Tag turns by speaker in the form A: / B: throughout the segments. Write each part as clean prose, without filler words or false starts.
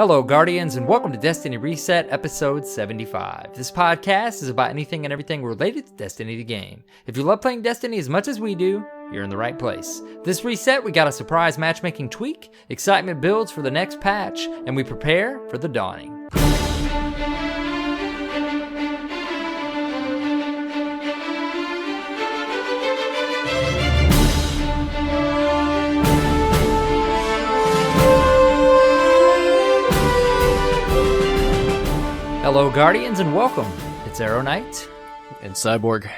A: Hello, Guardians, and welcome to Destiny Reset, episode 75. This podcast is about anything and everything related to Destiny the game. If you love playing Destiny as much as we do, you're in the right place. This reset, we got a surprise matchmaking tweak, excitement builds for the next patch, and we prepare for the dawning. Hello, Guardians, and welcome. It's Arrow Knight.
B: And Cyborg.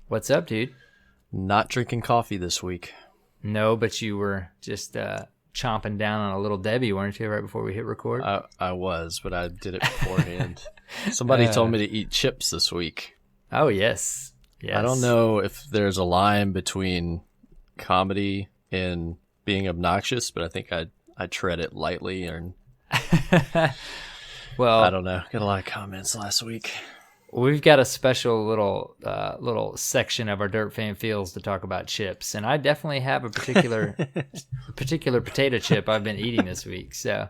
A: What's up, dude?
B: Not drinking coffee this week.
A: No, but you were just chomping down on a little Debbie, weren't you, right before we hit record?
B: I was, but I did it beforehand. Somebody told me to eat chips this week.
A: Oh, yes.
B: I don't know if there's a line between comedy and being obnoxious, but I think I tread it lightly. And
A: well,
B: I don't know. Got a lot of comments last week.
A: We've got a special little section of our Dirt Fan Feels to talk about chips, and I definitely have a particular potato chip I've been eating this week. So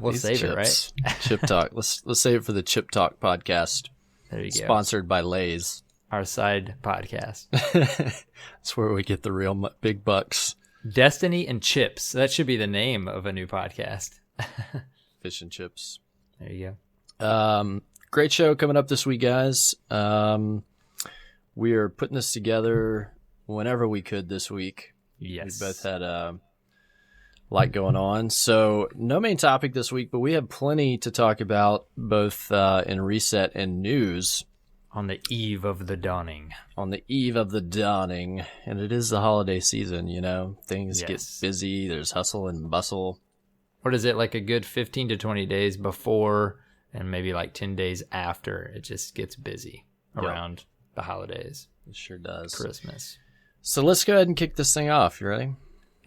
A: we'll save it, right?
B: Chip Talk. Let's save it for the Chip Talk podcast.
A: There you go.
B: Sponsored by Lay's.
A: Our side podcast.
B: That's where we get the real big bucks.
A: Destiny and Chips. That should be the name of a new podcast.
B: Fish and chips.
A: There you go.
B: Great show coming up this week, guys. We are putting this together whenever we could this week.
A: Yes.
B: We both had a lot going on. So no main topic this week, but we have plenty to talk about both in Reset and news.
A: On the eve of the dawning.
B: On the eve of the dawning. And it is the holiday season, you know. Things get busy. There's hustle and bustle.
A: What is it, like a good 15 to 20 days before and maybe like 10 days after it just gets busy around the holidays.
B: It sure does.
A: Christmas.
B: So let's go ahead and kick this thing off. You ready?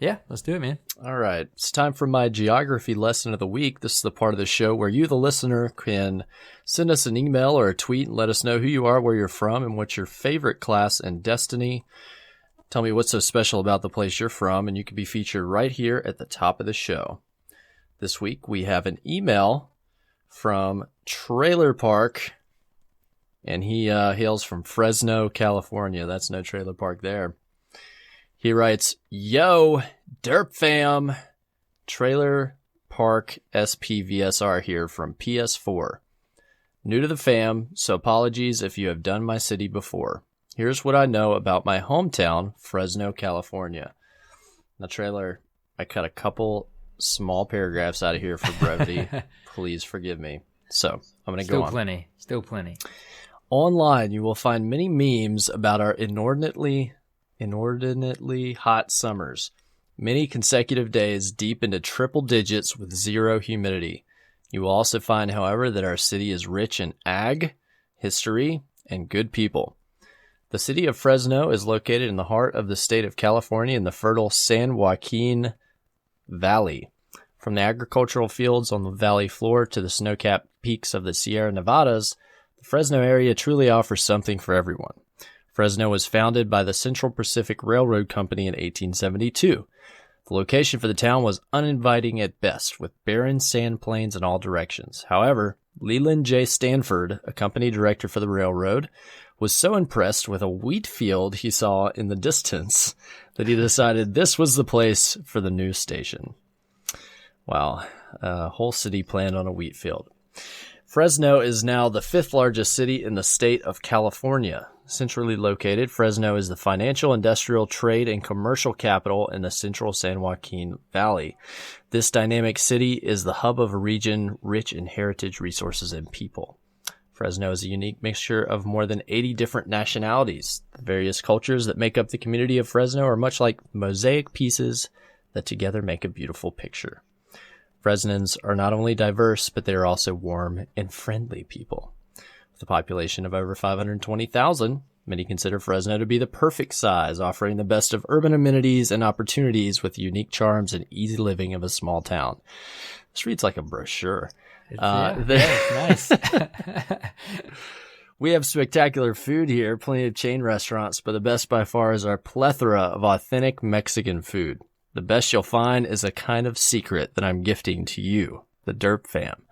A: Yeah, let's do it, man.
B: All right. It's time for my geography lesson of the week. This is the part of the show where you, the listener, can send us an email or a tweet and let us know who you are, where you're from, and what's your favorite class in Destiny. Tell me what's so special about the place you're from, and you can be featured right here at the top of the show. This week, we have an email from Trailer Park, and he hails from Fresno, California. That's no trailer park there. He writes, "Yo, Derp fam, Trailer Park SPVSR here from PS4. New to the fam, so apologies if you have done my city before. Here's what I know about my hometown, Fresno, California." Now, Trailer, I cut a couple small paragraphs out of here for brevity. Please forgive me. So I'm going to go on.
A: Still plenty.
B: Online, you will find many memes about our inordinately hot summers. Many consecutive days deep into triple digits with zero humidity. You will also find, however, that our city is rich in ag, history, and good people. The city of Fresno is located in the heart of the state of California in the fertile San Joaquin Valley. From the agricultural fields on the valley floor to the snow-capped peaks of the Sierra Nevadas, the Fresno area truly offers something for everyone. Fresno was founded by the Central Pacific Railroad Company in 1872. The location for the town was uninviting at best, with barren sand plains in all directions. However, Leland J. Stanford, a company director for the railroad, was so impressed with a wheat field he saw in the distance that he decided this was the place for the new station. Wow, a whole city planned on a wheat field. Fresno is now the fifth largest city in the state of California. Centrally located, Fresno is the financial, industrial, trade, and commercial capital in the central San Joaquin Valley. This dynamic city is the hub of a region rich in heritage, resources, and people. Fresno is a unique mixture of more than 80 different nationalities. The various cultures that make up the community of Fresno are much like mosaic pieces that together make a beautiful picture. Fresnans are not only diverse, but they are also warm and friendly people. With a population of over 520,000, many consider Fresno to be the perfect size, offering the best of urban amenities and opportunities with the unique charms and easy living of a small town. This reads like a brochure.
A: It's nice.
B: We have spectacular food here, plenty of chain restaurants, but the best by far is our plethora of authentic Mexican food. The best you'll find is a kind of secret that I'm gifting to you. The Derp Fam.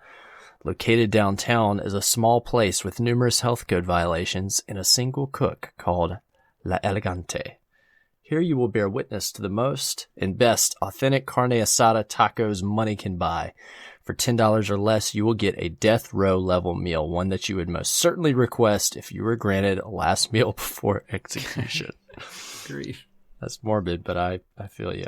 B: Located downtown is a small place with numerous health code violations and a single cook called La Elegante. Here you will bear witness to the most and best authentic carne asada tacos money can buy. For $10 or less, you will get a death row level meal, one that you would most certainly request if you were granted a last meal before execution.
A: Grief.
B: That's morbid, but I feel you.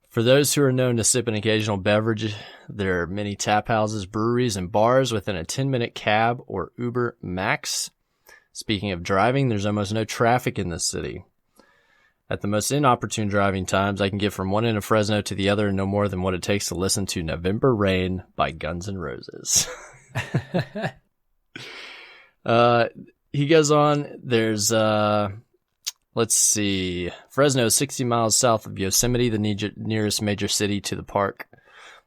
B: For those who are known to sip an occasional beverage, there are many tap houses, breweries, and bars within a 10-minute cab or Uber max. Speaking of driving, there's almost no traffic in this city. At the most inopportune driving times, I can get from one end of Fresno to the other in no more than what it takes to listen to November Rain by Guns N' Roses. He goes on, there's, let's see, Fresno is 60 miles south of Yosemite, the nearest major city to the park.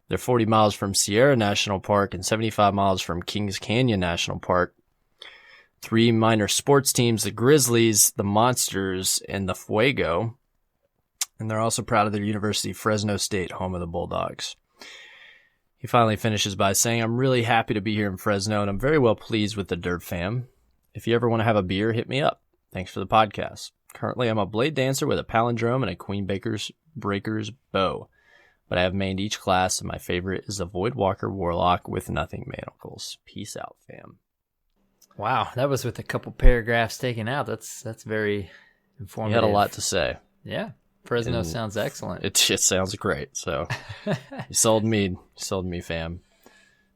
B: They're 40 miles from Sierra National Park and 75 miles from Kings Canyon National Park. 3 minor sports teams, the Grizzlies, the Monsters, and the Fuego. And they're also proud of their University of Fresno State, home of the Bulldogs. He finally finishes by saying, I'm really happy to be here in Fresno, and I'm very well pleased with the Derp Fam. If you ever want to have a beer, hit me up. Thanks for the podcast. Currently, I'm a blade dancer with a palindrome and a Queen Breaker's bow. But I have mained each class, and my favorite is the Voidwalker Warlock with nothing manacles. Peace out, fam.
A: Wow, that was with a couple paragraphs taken out. That's very informative.
B: He had a lot to say.
A: Yeah, Fresno sounds excellent.
B: It just sounds great. So you sold me, fam.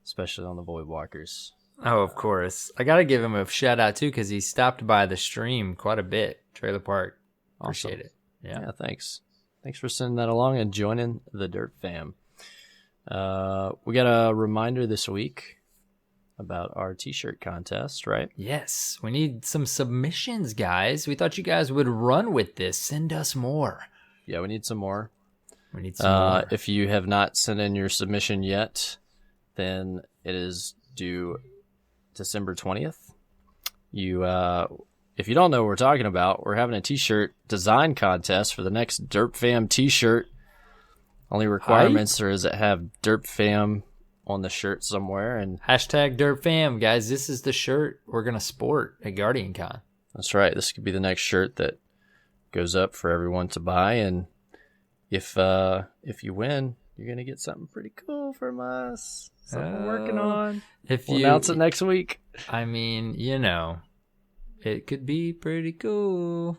B: Especially on the Voidwalkers.
A: Oh, of course. I got to give him a shout out too because he stopped by the stream quite a bit. Trailer Park. Appreciate it.
B: Yeah, thanks. Thanks for sending that along and joining the Derp Fam. We got a reminder this week about our t-shirt contest, right?
A: Yes, we need some submissions, guys. We thought you guys would run with this. Send us more.
B: Yeah, we need some more.
A: More.
B: If you have not sent in your submission yet, then it is due December 20th. If you don't know what we're talking about, we're having a t-shirt design contest for the next Derp Fam t-shirt. Only requirements are is it have Derp Fam on the shirt somewhere, and
A: hashtag Derp Fam, guys. This is the shirt we're gonna sport at Guardian Con.
B: That's right. This could be the next shirt that goes up for everyone to buy, and if you win, you're gonna get something pretty cool from us. Something we're working on. We'll announce it next week.
A: I mean, it could be pretty cool.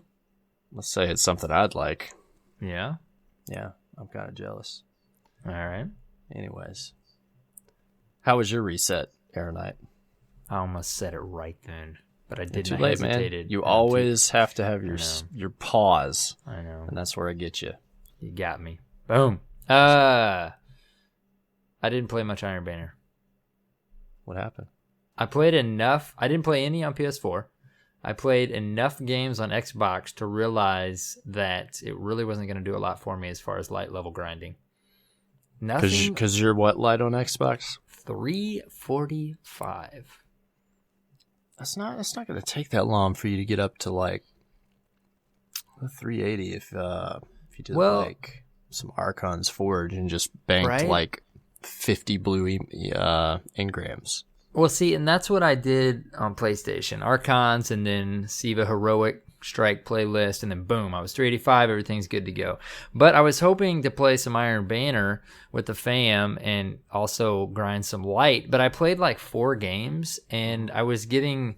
B: Let's say it's something I'd like.
A: Yeah?
B: Yeah, I'm kind of jealous.
A: All right.
B: Anyways. How was your reset, Aaronite?
A: I almost said it right then, but I didn't.
B: Too late, man. You always have to have your pause.
A: I know.
B: And that's where I get you.
A: You got me. Boom. I didn't play much Iron Banner.
B: What happened?
A: I played enough. I didn't play any on PS4. I played enough games on Xbox to realize that it really wasn't going to do a lot for me as far as light level grinding. Nothing.
B: Because you're what light on Xbox?
A: 345.
B: It's not going to take that long for you to get up to like 380 if you did like some Archon's Forge and just banked like 50 blue engrams.
A: Well, see, and that's what I did on PlayStation. Archons and then Siva Heroic Strike playlist, and then boom, I was 385, everything's good to go. But I was hoping to play some Iron Banner with the fam and also grind some light, but I played like 4 games, and I was getting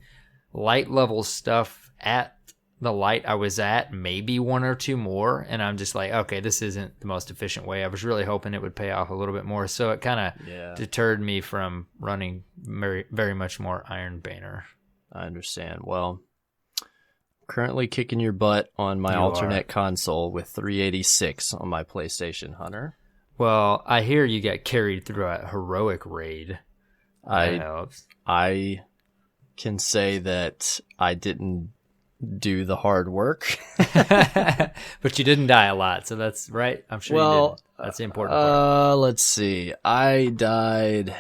A: light level stuff at the light I was at, maybe 1 or 2 more, and I'm just like, okay, this isn't the most efficient way. I was really hoping it would pay off a little bit more, so it kind of deterred me from running very, very much more Iron Banner.
B: I understand. Well, currently kicking your butt on my alternate console with 386 on my PlayStation, Hunter.
A: Well, I hear you got carried through a heroic raid.
B: I can say that I didn't do the hard work.
A: But you didn't die a lot, so that's right. I'm sure you didn't. That's the important part.
B: Let's see. I died.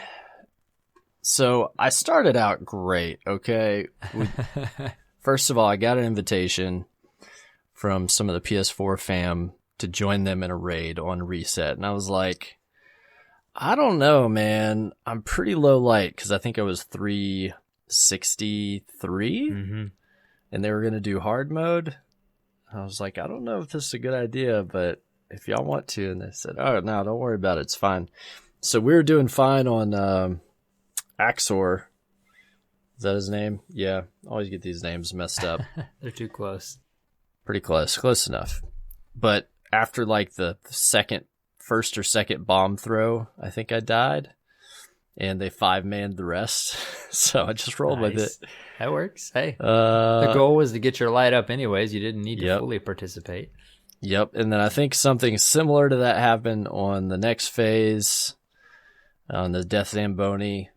B: So I started out great, okay? First of all, I got an invitation from some of the PS4 fam to join them in a raid on Reset. And I was like, I don't know, man. I'm pretty low light because I think I was 363, and they were going to do hard mode. I was like, I don't know if this is a good idea, but if y'all want to. And they said, oh, no, don't worry about it. It's fine. So we were doing fine on Axor. Is that his name? Yeah. Always get these names messed up.
A: They're too close.
B: Pretty close. Close enough. But after like the first or second bomb throw, I think I died. And they 5-manned the rest. So I just rolled with it.
A: That works. Hey. The goal was to get your light up anyways. You didn't need to fully participate.
B: Yep. And then I think something similar to that happened on the next phase, on the Death Zamboni.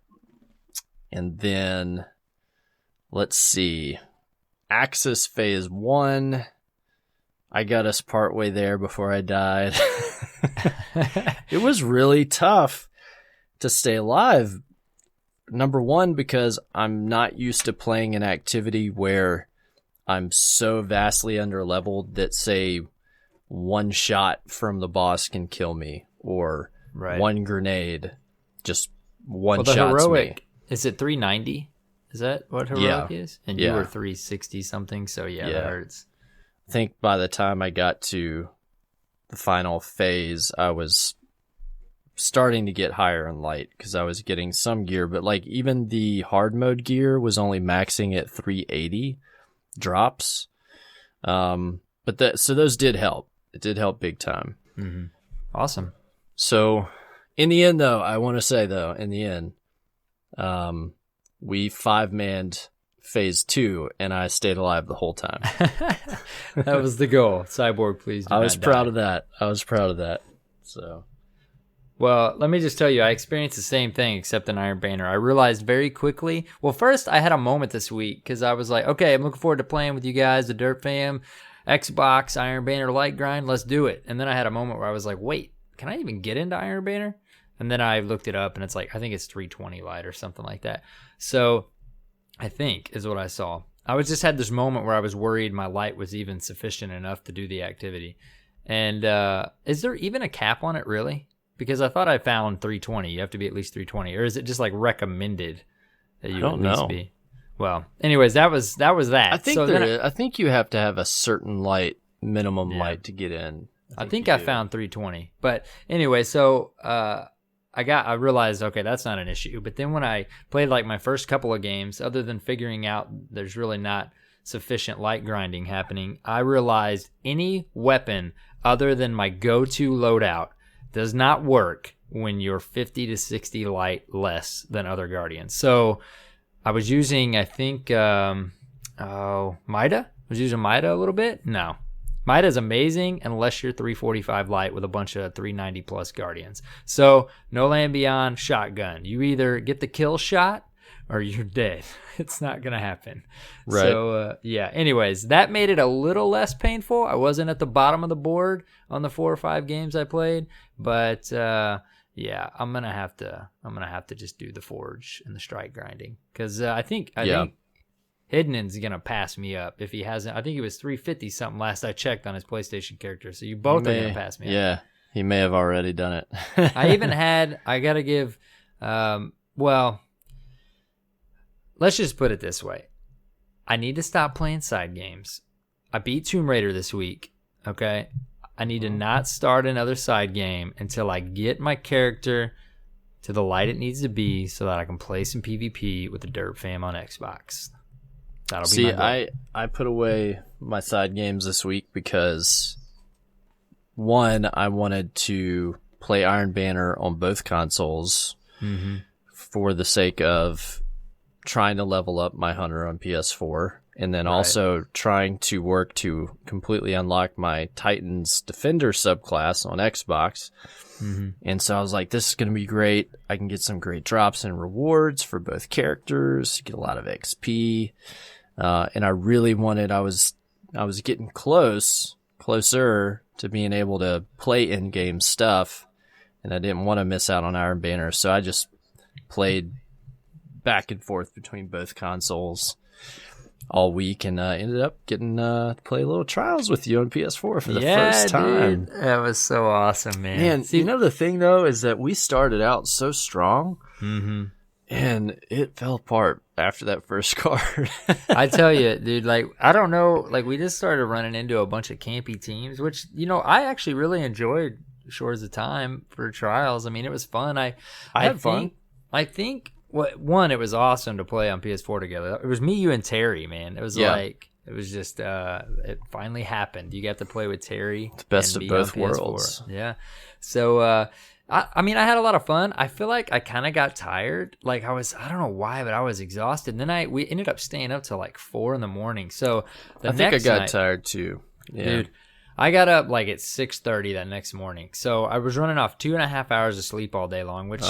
B: And then, let's see, Axis Phase 1, I got us partway there before I died. It was really tough to stay alive. Number one, because I'm not used to playing an activity where I'm so vastly underleveled that, say, one shot from the boss can kill me, or one grenade just one-shots me.
A: Is it 390? Is that what heroic is? And you were 360 something, so that hurts.
B: I think by the time I got to the final phase, I was starting to get higher in light because I was getting some gear, but like even the hard mode gear was only maxing at 380 drops. So those did help. It did help big time.
A: Mm-hmm. Awesome.
B: So in the end, though, I want to say we 5-manned phase 2 and I stayed alive the whole time.
A: That was the goal. Cyborg, please.
B: I was proud of that. So,
A: well, let me just tell you, I experienced the same thing except in Iron Banner. I realized very quickly. Well, first I had a moment this week because I was like, okay, I'm looking forward to playing with you guys, the Dirt Fam, Xbox, Iron Banner light grind. Let's do it. And then I had a moment where I was like, wait, can I even get into Iron Banner? And then I looked it up, and it's like, I think it's 320 light or something like that. So I think is what I saw. I just had this moment where I was worried my light was even sufficient enough to do the activity. And is there even a cap on it, really? Because I thought I found 320. You have to be at least 320. Or is it just like recommended that you at least be? Well, anyways, that was that.
B: I think I think you have to have a certain minimum light to get in.
A: I think I found 320. But anyway, so I realized, okay, that's not an issue. But then when I played like my first couple of games, other than figuring out there's really not sufficient light grinding happening, I realized any weapon other than my go-to loadout does not work when you're 50 to 60 light less than other Guardians. So I was using, I think, Mida? I was using Mida a little bit? No. Mida's amazing unless you're 345 light with a bunch of 390 plus Guardians. So, No Land Beyond, shotgun. You either get the kill shot or you're dead. It's not going to happen.
B: Right.
A: So, anyways, that made it a little less painful. I wasn't at the bottom of the board on the 4 or 5 games I played, but I'm going to have to just do the forge and the strike grinding cuz I think Hidden's going to pass me up if he hasn't. I think he was 350 something last I checked on his PlayStation character. So you both are going to pass me up.
B: Yeah, he may have already done it.
A: I got to give, let's just put it this way. I need to stop playing side games. I beat Tomb Raider this week, okay? I need to not start another side game until I get my character to the light it needs to be so that I can play some PvP with the Dirt Fam on Xbox. That'll be my goal.
B: I put away my side games this week because, one, I wanted to play Iron Banner on both consoles for the sake of trying to level up my Hunter on PS4, and then also trying to work to completely unlock my Titan's Defender subclass on Xbox. And so I was like, this is going to be great. I can get some great drops and rewards for both characters, get a lot of XP. And I really wanted, I was getting closer to being able to play in-game stuff, and I didn't want to miss out on Iron Banner, so I just played back and forth between both consoles. all week, and ended up getting to play a little Trials with you on PS4 for the first time.
A: Dude. That was so awesome, man.
B: Man, you know the thing though is that we started out so strong, and it fell apart after that first card.
A: I tell you, dude, like, I don't know, like, we just started running into a bunch of campy teams, which, you know, I actually really enjoyed Shores of Time for Trials. I mean, it was fun. I had fun. I think, one, it was awesome to play on PS4 together. It was me, you, and Terry, man. It was like, it was just, it finally happened. You got to play with Terry.
B: The best of both worlds.
A: Yeah. So, I mean, I had a lot of fun. I feel like I kind of got tired. Like I don't know why, but I was exhausted. And then we ended up staying up till like 4 a.m. So
B: I think I got tired too. Yeah.
A: Dude, I got up like at 6:30 that next morning. So I was running off 2.5 hours of sleep all day long, which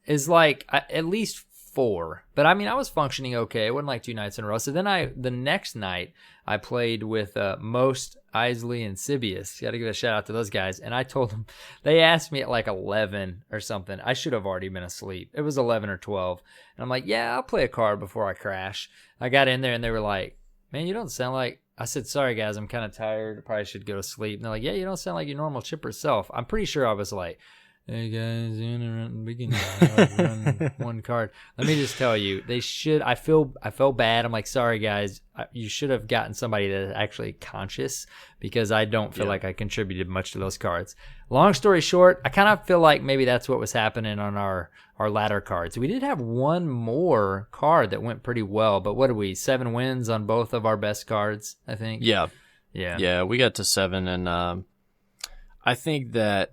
A: is like at least 4. But I mean, I was functioning okay. It wasn't like 2 nights in a row. So then the next night I played with Most, Isley, and Sibius. Got to give a shout out to those guys. And I told them, they asked me at like 11 or something. I should have already been asleep. It was 11 or 12. And I'm like, yeah, I'll play a card before I crash. I got in there and they were like, man, you don't sound like, I said, sorry guys, I'm kind of tired. I probably should go to sleep. And they're like, yeah, you don't sound like your normal chipper self. I'm pretty sure I was like, hey guys, we can run one card. Let me just tell you, they should. I felt bad. I'm like, sorry guys, you should have gotten somebody that's actually conscious, because I don't feel like I contributed much to those cards. Long story short, I kind of feel like maybe that's what was happening on our ladder cards. We did have one more card that went pretty well, but what are we? 7 wins on both of our best cards, I think.
B: Yeah. We got to 7, and I think that,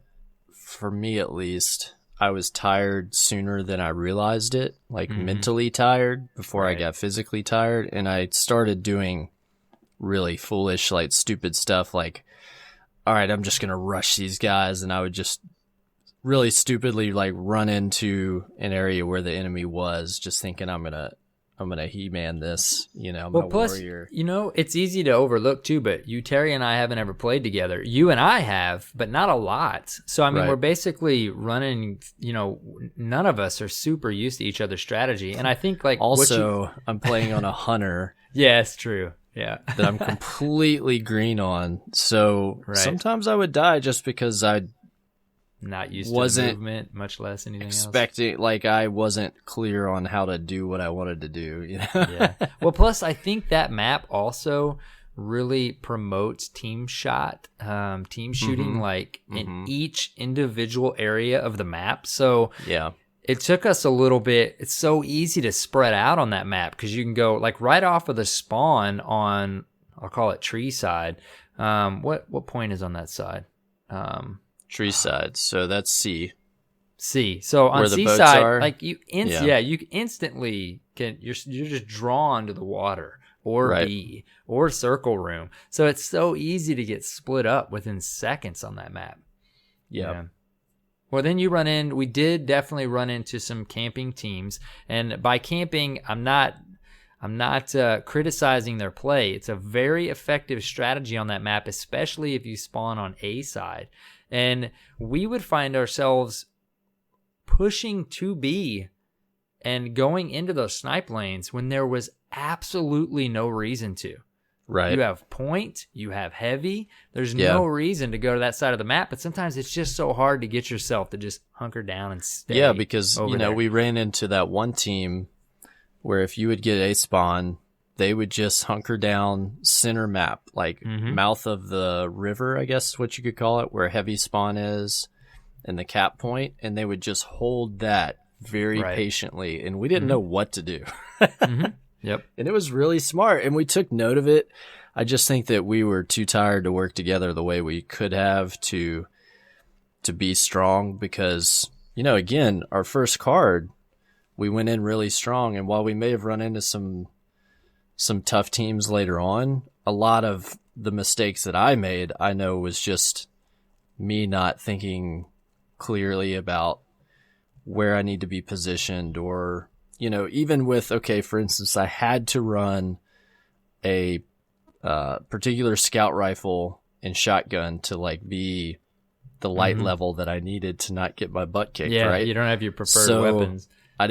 B: for me at least, I was tired sooner than I realized it, like mentally tired before I got physically tired. And I started doing really foolish, like stupid stuff like, all right, I'm just going to rush these guys. And I would just really stupidly like run into an area where the enemy was, just thinking I'm going to He-Man this, I'm a warrior.
A: You know, it's easy to overlook too, but you, Terry, and I haven't ever played together. You and I have, but not a lot. So, I mean, we're basically running, none of us are super used to each other's strategy. And I think, like,
B: also, I'm playing on a hunter.
A: Yeah, it's true. Yeah.
B: That I'm completely green on. So sometimes I would die just because
A: not used to the movement, much less anything
B: expecting, else. Like I wasn't clear on how to do what I wanted to do.
A: Yeah. Well, plus I think that map also really promotes team shot, team shooting, like in each individual area of the map. So it took us a little bit. It's so easy to spread out on that map because you can go like right off of the spawn on, I'll call it tree side. What point is on that side?
B: Tree side, so that's C.
A: So on C side, like you instantly you're just drawn to the water or B or circle room. So it's so easy to get split up within seconds on that map. Yeah. Well, then we did definitely run into some camping teams, and by camping, I'm not criticizing their play. It's a very effective strategy on that map, especially if you spawn on A side. And we would find ourselves pushing to B and going into those snipe lanes when there was absolutely no reason to.
B: Right.
A: You have point, you have heavy. There's no reason to go to that side of the map, but sometimes it's just so hard to get yourself to just hunker down and stay.
B: Yeah, because we ran into that one team where if you would get a spawn, they would just hunker down center map, like mouth of the river, I guess is what you could call it, where heavy spawn is and the cap point, and they would just hold that very patiently, and we didn't know what to do.
A: Yep.
B: And it was really smart, and we took note of it. I just think that we were too tired to work together the way we could have to be strong because, again, our first card, we went in really strong, and while we may have run into some tough teams later on, a lot of the mistakes that I made, I know was just me not thinking clearly about where I need to be positioned or, even with, for instance, I had to run a particular scout rifle and shotgun to like be the light level that I needed to not get my butt kicked, right?
A: You don't have your preferred weapons.
B: I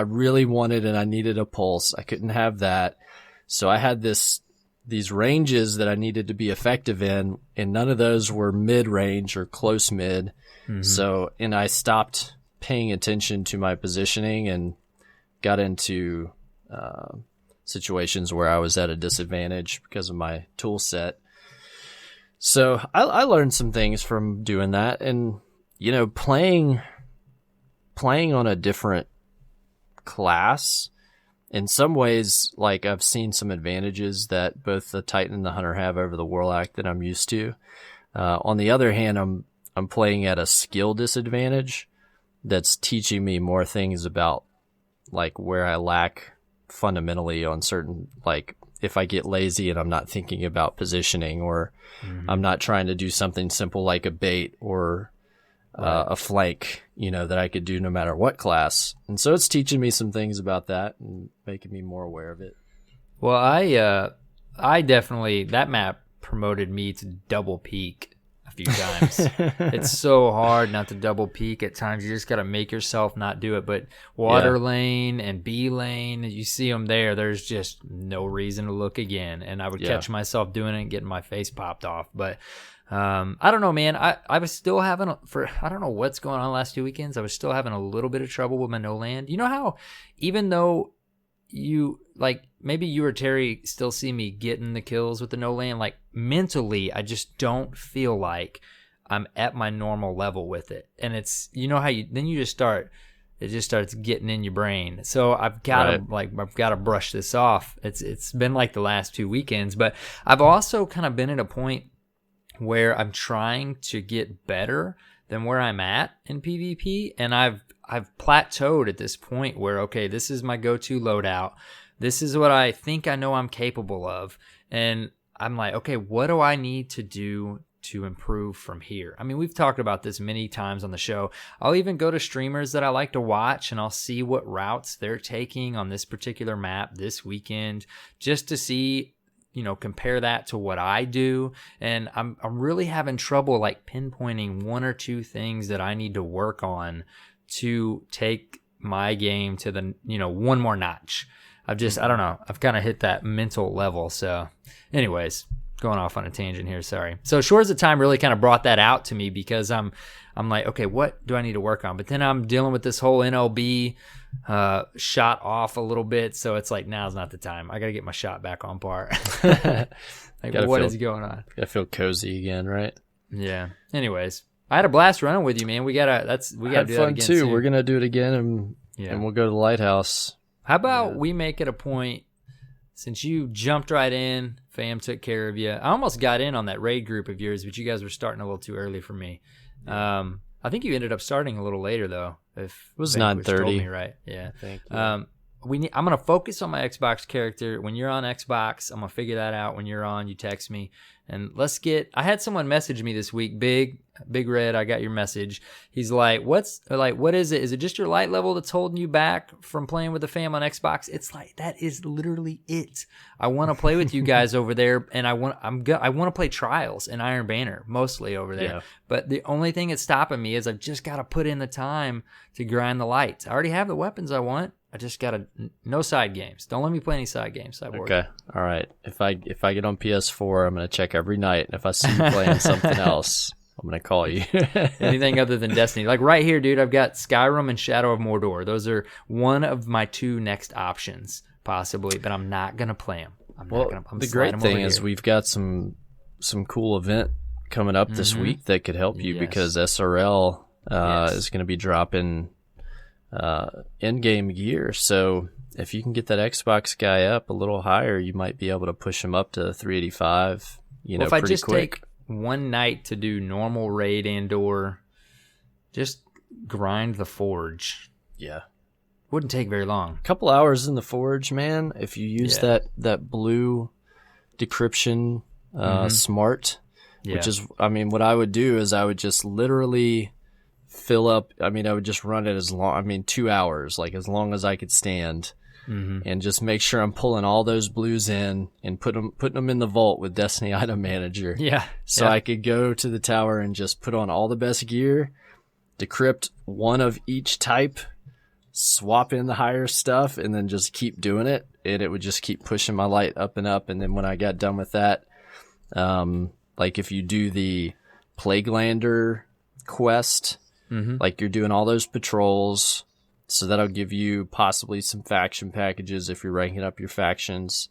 B: really wanted and I needed a pulse. I couldn't have that. So I had these ranges that I needed to be effective in, and none of those were mid-range or close mid. Mm-hmm. So, and I stopped paying attention to my positioning and got into situations where I was at a disadvantage because of my tool set. So I learned some things from doing that, and playing on a different class, in some ways, like, I've seen some advantages that both the Titan and the Hunter have over the Warlock that I'm used to. On the other hand, I'm playing at a skill disadvantage that's teaching me more things about, like, where I lack fundamentally on certain, like, if I get lazy and I'm not thinking about positioning, or I'm not trying to do something simple like a bait or a flank, that I could do no matter what class. And so it's teaching me some things about that and making me more aware of it.
A: Well, I definitely, that map promoted me to double peek a few times. It's so hard not to double peek at times. You just got to make yourself not do it. But water lane and B lane, you see them there, there's just no reason to look again. And I would catch myself doing it and getting my face popped off. But I don't know, man. I was still having, I don't know what's going on the last 2 weekends, I was still having a little bit of trouble with my no land. You know how, even though maybe you or Terry still see me getting the kills with the no land, like, mentally, I just don't feel like I'm at my normal level with it. And it's, how it just starts getting in your brain. So I've got to brush this off. It's been like the last 2 weekends, but I've also kind of been at a point where I'm trying to get better than where I'm at in PvP, and I've plateaued at this point where, okay, this is my go-to loadout. This is what I think I know I'm capable of. And I'm like, okay, what do I need to do to improve from here? I mean, we've talked about this many times on the show. I'll even go to streamers that I like to watch, and I'll see what routes they're taking on this particular map this weekend, just to see, compare that to what I do. And I'm really having trouble, like, pinpointing one or two things that I need to work on to take my game to the, one more notch. I don't know. I've kind of hit that mental level. So anyways, going off on a tangent here. Sorry. So Shores of Time really kind of brought that out to me, because I'm like, okay, what do I need to work on? But then I'm dealing with this whole NLB shot off a little bit. So it's like, now's not the time. I got to get my shot back on par. Like, what is going on?
B: Gotta feel cozy again, right?
A: Yeah. Anyways, I had a blast running with you, man. We gotta do that again
B: too.
A: soon.
B: We're gonna do it again, and we'll go to the lighthouse.
A: How about we make it a point, since you jumped right in, fam took care of you. I almost got in on that raid group of yours, but you guys were starting a little too early for me. I think you ended up starting a little later, though. If
B: it was 9:30,
A: right? Yeah.
B: Thank you.
A: I'm gonna focus on my Xbox character. When you're on Xbox, I'm gonna figure that out. When you're on, you text me, and I had someone message me this week. Big Red, I got your message. He's like, what is it? Is it just your light level that's holding you back from playing with the fam on Xbox? It's like, that is literally it. I want to play with you guys over there, and I want to play Trials and Iron Banner mostly over there. Yeah. But the only thing that's stopping me is I've just got to put in the time to grind the lights. I already have the weapons I want. I just gotta, no side games. Don't let me play any side games, Cyborg.
B: Okay, all right. If I get on PS4, I'm gonna check every night, and if I see you playing something else, I'm gonna call you.
A: Anything other than Destiny, like right here, dude. I've got Skyrim and Shadow of Mordor. Those are one of my two next options, possibly, but I'm not gonna play them.
B: The great thing is we've got some cool event coming up this week that could help you, because SRL is gonna be dropping in-game gear. So if you can get that Xbox guy up a little higher, you might be able to push him up to 385.
A: If I just take one night to do normal raid and/or just grind the forge, wouldn't take very long.
B: A couple hours in the forge, man. If you use that blue decryption smart, which is, what I would do is I would just literally fill up. I would just run it as long, 2 hours, like as long as I could stand, and just make sure I'm pulling all those blues in and putting them in the vault with Destiny Item Manager. So I could go to the tower and just put on all the best gear, decrypt one of each type, swap in the higher stuff and then just keep doing it. And it would just keep pushing my light up and up. And then when I got done with that, like if you do the Plaguelander quest, like you're doing all those patrols, so that'll give you possibly some faction packages if you're ranking up your factions.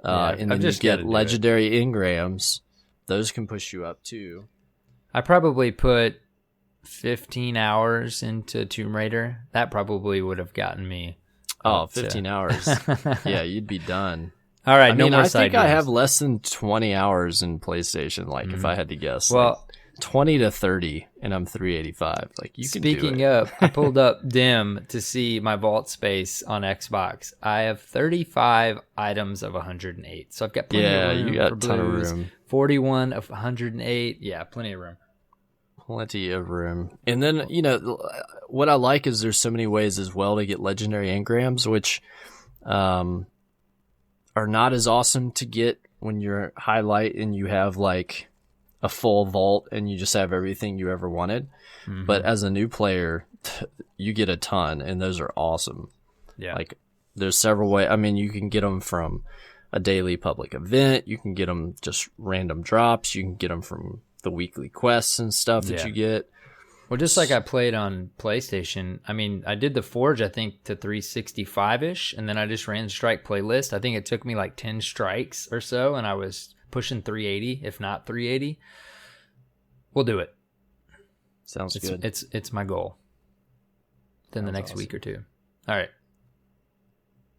B: And then you get legendary engrams. Those can push you up too.
A: I probably put 15 hours into Tomb Raider. That probably would have gotten me.
B: 15 hours. Yeah, you'd be done.
A: All right,
B: I think I have less than 20 hours in PlayStation, like if I had to guess.
A: Well,
B: like 20 to 30, and I'm 385. Like you can do it.
A: Speaking of, I pulled up Dim to see my vault space on Xbox. I have 35 items of 108. So I've got plenty of room.
B: You got
A: for
B: a ton of
A: blues.
B: room.
A: 41 of 108. Yeah, plenty of room.
B: Plenty of room. And then, what I like is there's so many ways as well to get legendary engrams, which are not as awesome to get when you're highlight and you have like a full vault and you just have everything you ever wanted. But as a new player, you get a ton, and those are awesome.
A: Yeah.
B: Like there's several ways. I mean, you can get them from a daily public event. You can get them just random drops. You can get them from the weekly quests and stuff that you get.
A: Well, just like I played on PlayStation, I mean, I did the Forge, I think, to 365-ish, and then I just ran Strike Playlist. I think it took me like 10 strikes or so, and I was pushing 380, if not 380. We'll do it.
B: Sounds good.
A: It's my goal. Then the next week or two. All right.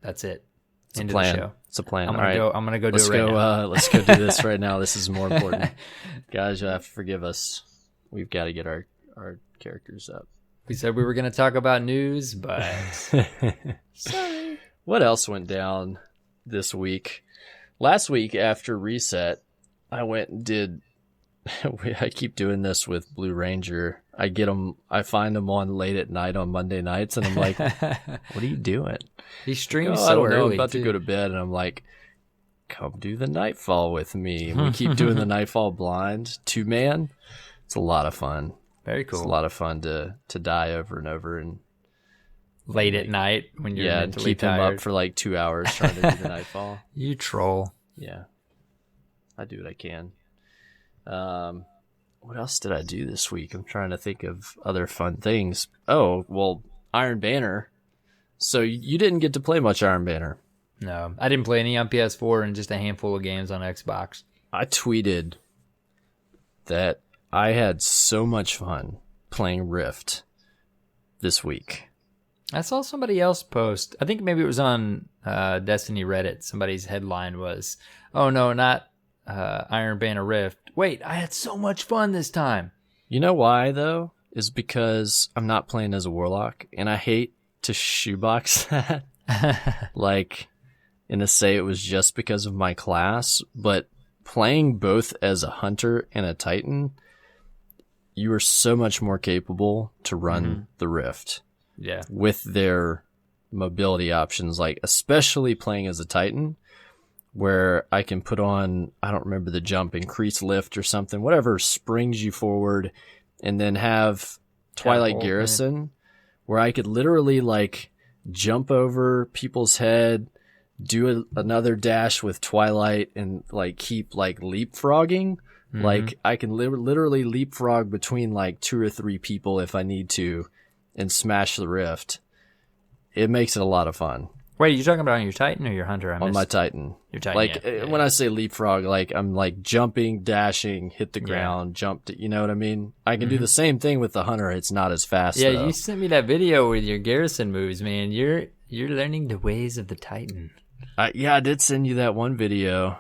A: That's it.
B: It's
A: End
B: a plan.
A: of the show.
B: It's a plan.
A: I'm gonna go do it right now.
B: Let's go do this right now. This is more important. Guys, you have to forgive us. We've got to get our characters up.
A: We said we were going to talk about news, but
B: sorry. What else went down this week? Last week after reset, I went and did. I keep doing this with Blue Ranger. I find them on late at night on Monday nights, and I'm like, "What are you doing?"
A: He streams
B: I don't know.
A: early.
B: I'm about to go to bed, and I'm like, "Come do the Nightfall with me." And we keep doing the Nightfall blind 2-man. It's a lot of fun.
A: Very cool.
B: It's a lot of fun to die over and over and
A: late at night when you're mentally
B: keep
A: tired.
B: him up for like 2 hours trying to do the Nightfall.
A: You troll.
B: Yeah, I do what I can. What else did I do this week? I'm trying to think of other fun things. Oh, well, Iron Banner. So you didn't get to play much Iron Banner.
A: No, I didn't play any on PS4 and just a handful of games on Xbox.
B: I tweeted that I had so much fun playing Rift this week.
A: I saw somebody else post. I think maybe it was on Destiny Reddit. Somebody's headline was, "Oh no, not Iron Banner Rift. Wait, I had so much fun this time."
B: You know why, though? Is because I'm not playing as a warlock, and I hate to shoebox that. And to say it was just because of my class, but playing both as a hunter and a titan, you are so much more capable to run the Rift.
A: Yeah.
B: With their mobility options, like especially playing as a titan, where I can put on, I don't remember the jump, increase lift or something, whatever springs you forward, and then have Twilight Garrison, where I could literally like jump over people's head, do another dash with Twilight, and like keep like leapfrogging. Like I can literally leapfrog between like 2 or 3 people if I need to and smash the Rift. It makes it a lot of fun.
A: Wait, are you talking about on your Titan or your Hunter?
B: On my Titan.
A: Your Titan,
B: like
A: yeah.
B: When I say leapfrog, like I'm like jumping, dashing, hit the ground, jump to, you know what I mean? I can do the same thing with the Hunter. It's not as fast.
A: Yeah,
B: though.
A: you sent me that video with your garrison moves, man. You're learning the ways of the Titan.
B: I did send you that one video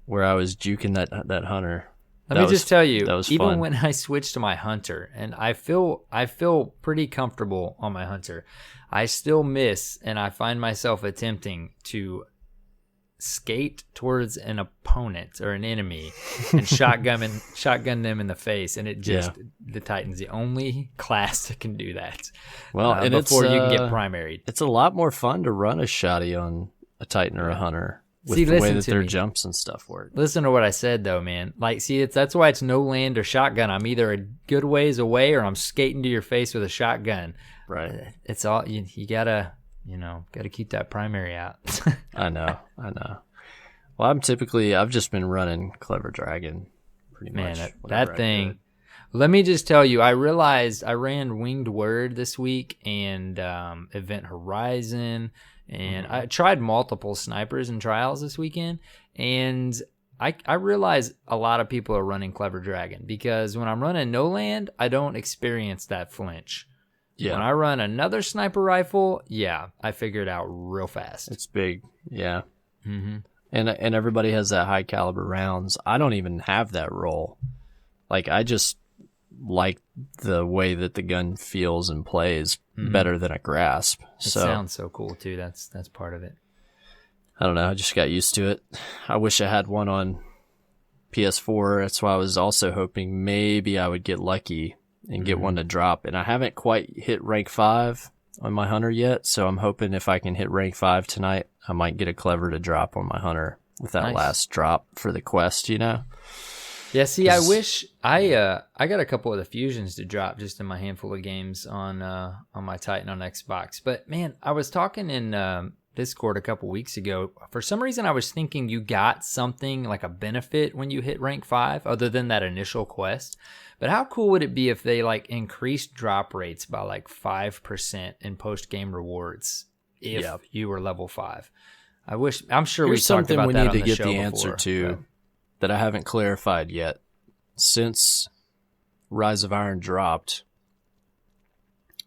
B: where I was juking that Hunter.
A: Let me just tell you,
B: that was
A: even
B: fun.
A: when I switched to my Hunter, and I feel pretty comfortable on my Hunter, I still miss, and I find myself attempting to skate towards an opponent or an enemy and shotgun them in the face, and it just the Titan's the only class that can do that.
B: Well, and
A: before
B: it's,
A: you can get primaried,
B: it's a lot more fun to run a shotty on a Titan or a Hunter. With
A: See,
B: the way
A: listen
B: that
A: to
B: their
A: me.
B: jumps and stuff work.
A: Listen to what I said, though, man. Like, see, that's why it's no land or shotgun. I'm either a good ways away or I'm skating to your face with a shotgun.
B: Right.
A: It's all you gotta keep that primary out.
B: I know. Well, I've just been running Clever Dragon pretty much.
A: Man,
B: whenever
A: that
B: I
A: thing.
B: could.
A: Let me just tell you, I realized I ran Winged Word this week and Event Horizon, and I tried multiple snipers and trials this weekend, and I realize a lot of people are running Clever Dragon because when I'm running No Land, I don't experience that flinch.
B: Yeah.
A: When I run another sniper rifle, I figure it out real fast.
B: It's big. Yeah.
A: Mm-hmm.
B: And everybody has that high caliber rounds. I don't even have that roll. Like, I just like the way that the gun feels and plays better than a grasp.
A: It sounds so cool too. That's part of it.
B: I don't know. I just got used to it. I wish I had one on PS4. That's why I was also hoping maybe I would get lucky and get one to drop. And I haven't quite hit rank 5 on my Hunter yet. So I'm hoping if I can hit rank 5 tonight, I might get a Clever to drop on my Hunter with that last drop for the quest, you know?
A: Yeah, see, I wish I got a couple of the fusions to drop just in my handful of games on my Titan on Xbox. But man, I was talking in Discord a couple weeks ago. For some reason, I was thinking you got something like a benefit when you hit rank 5, other than that initial quest. But how cool would it be if they like increased drop rates by like 5% in post game rewards if you were level 5? I'm sure we talked about that on the show before. Here's something we need to get the answer to
B: that I haven't clarified yet. Since Rise of Iron dropped,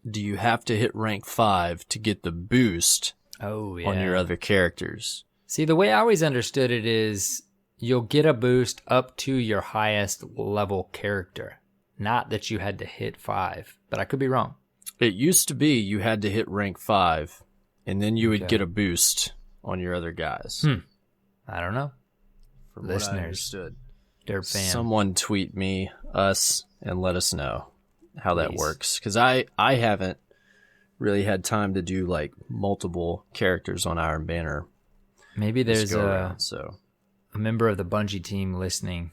B: do you have to hit rank 5 to get the boost on your other characters?
A: See, the way I always understood it is you'll get a boost up to your highest level character, not that you had to hit 5, but I could be wrong.
B: It used to be you had to hit rank 5, and then you would get a boost on your other guys.
A: I don't know.
B: From what I understood.
A: Derp fan.
B: Someone tweet us, and let us know how that works. Because I haven't really had time to do like multiple characters on Iron Banner.
A: Maybe there's a member of the Bungie team listening.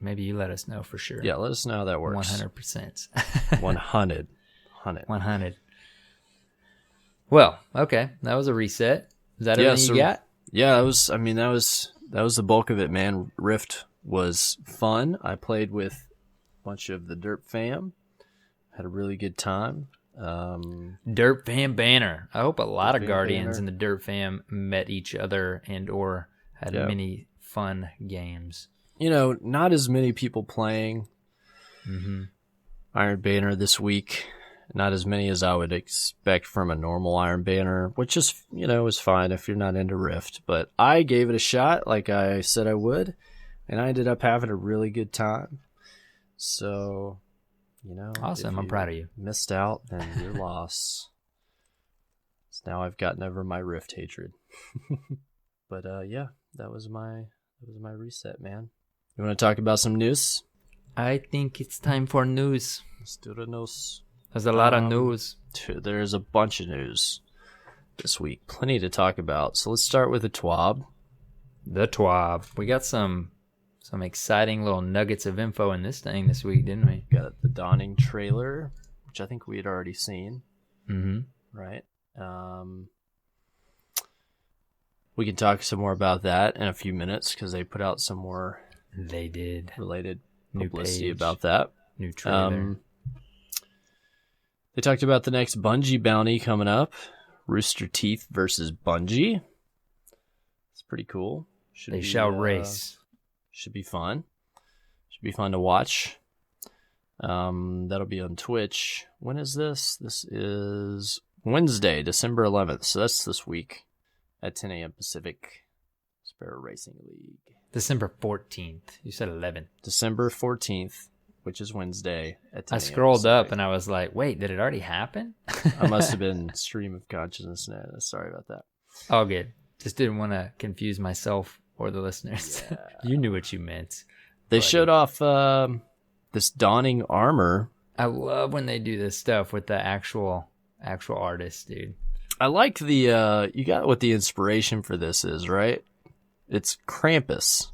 A: Maybe you let us know for sure.
B: Yeah, let us know how that works.
A: 100%.
B: 100.
A: Well, okay. That was a reset. Is that everything you got?
B: Yeah, that was the bulk of it, man. Rift was fun. I played with a bunch of the Derp fam. Had a really good time.
A: Derp fam banner. I hope a lot of Guardians in the Derp fam met each other and or had many fun games.
B: You know, not as many people playing Iron Banner this week. Not as many as I would expect from a normal Iron Banner, which is, is fine if you're not into Rift. But I gave it a shot like I said I would, and I ended up having a really good time. So,
A: awesome. I'm proud of you.
B: Missed out, then your loss. So now I've gotten over my Rift hatred. But that was my reset, man. You want to talk about some news?
A: I think it's time for news.
B: Let's do the news.
A: There's a lot of news.
B: There's a bunch of news this week. Plenty to talk about. So let's start with the TWAB.
A: The TWAB. We got some exciting little nuggets of info in this thing this week, didn't we?
B: Got the Dawning trailer, which I think we had already seen.
A: Mm-hmm.
B: Right. We can talk some more about that in a few minutes because they put out some more.
A: They did.
B: Related
A: New
B: publicity
A: page.
B: About that.
A: New trailer.
B: They talked about the next Bungie bounty coming up. Rooster Teeth versus Bungie. It's pretty cool.
A: They shall race.
B: Should be fun. Should be fun to watch. That'll be on Twitch. When is this? This is Wednesday, December 11th. So that's this week at 10 a.m. Pacific. Sparrow Racing League.
A: December 14th. You said 11th.
B: December 14th, which is Wednesday at 10 a.m.
A: I scrolled
B: Pacific.
A: up and I was like, wait, did it already happen?
B: I must have been stream of consciousness. Sorry about that.
A: All good. Just didn't want to confuse myself or the listeners.
B: Yeah.
A: You knew what you meant.
B: They showed off this Dawning armor.
A: I love when they do this stuff with the actual artists, dude.
B: I like the you got what the inspiration for this is, right? It's Krampus.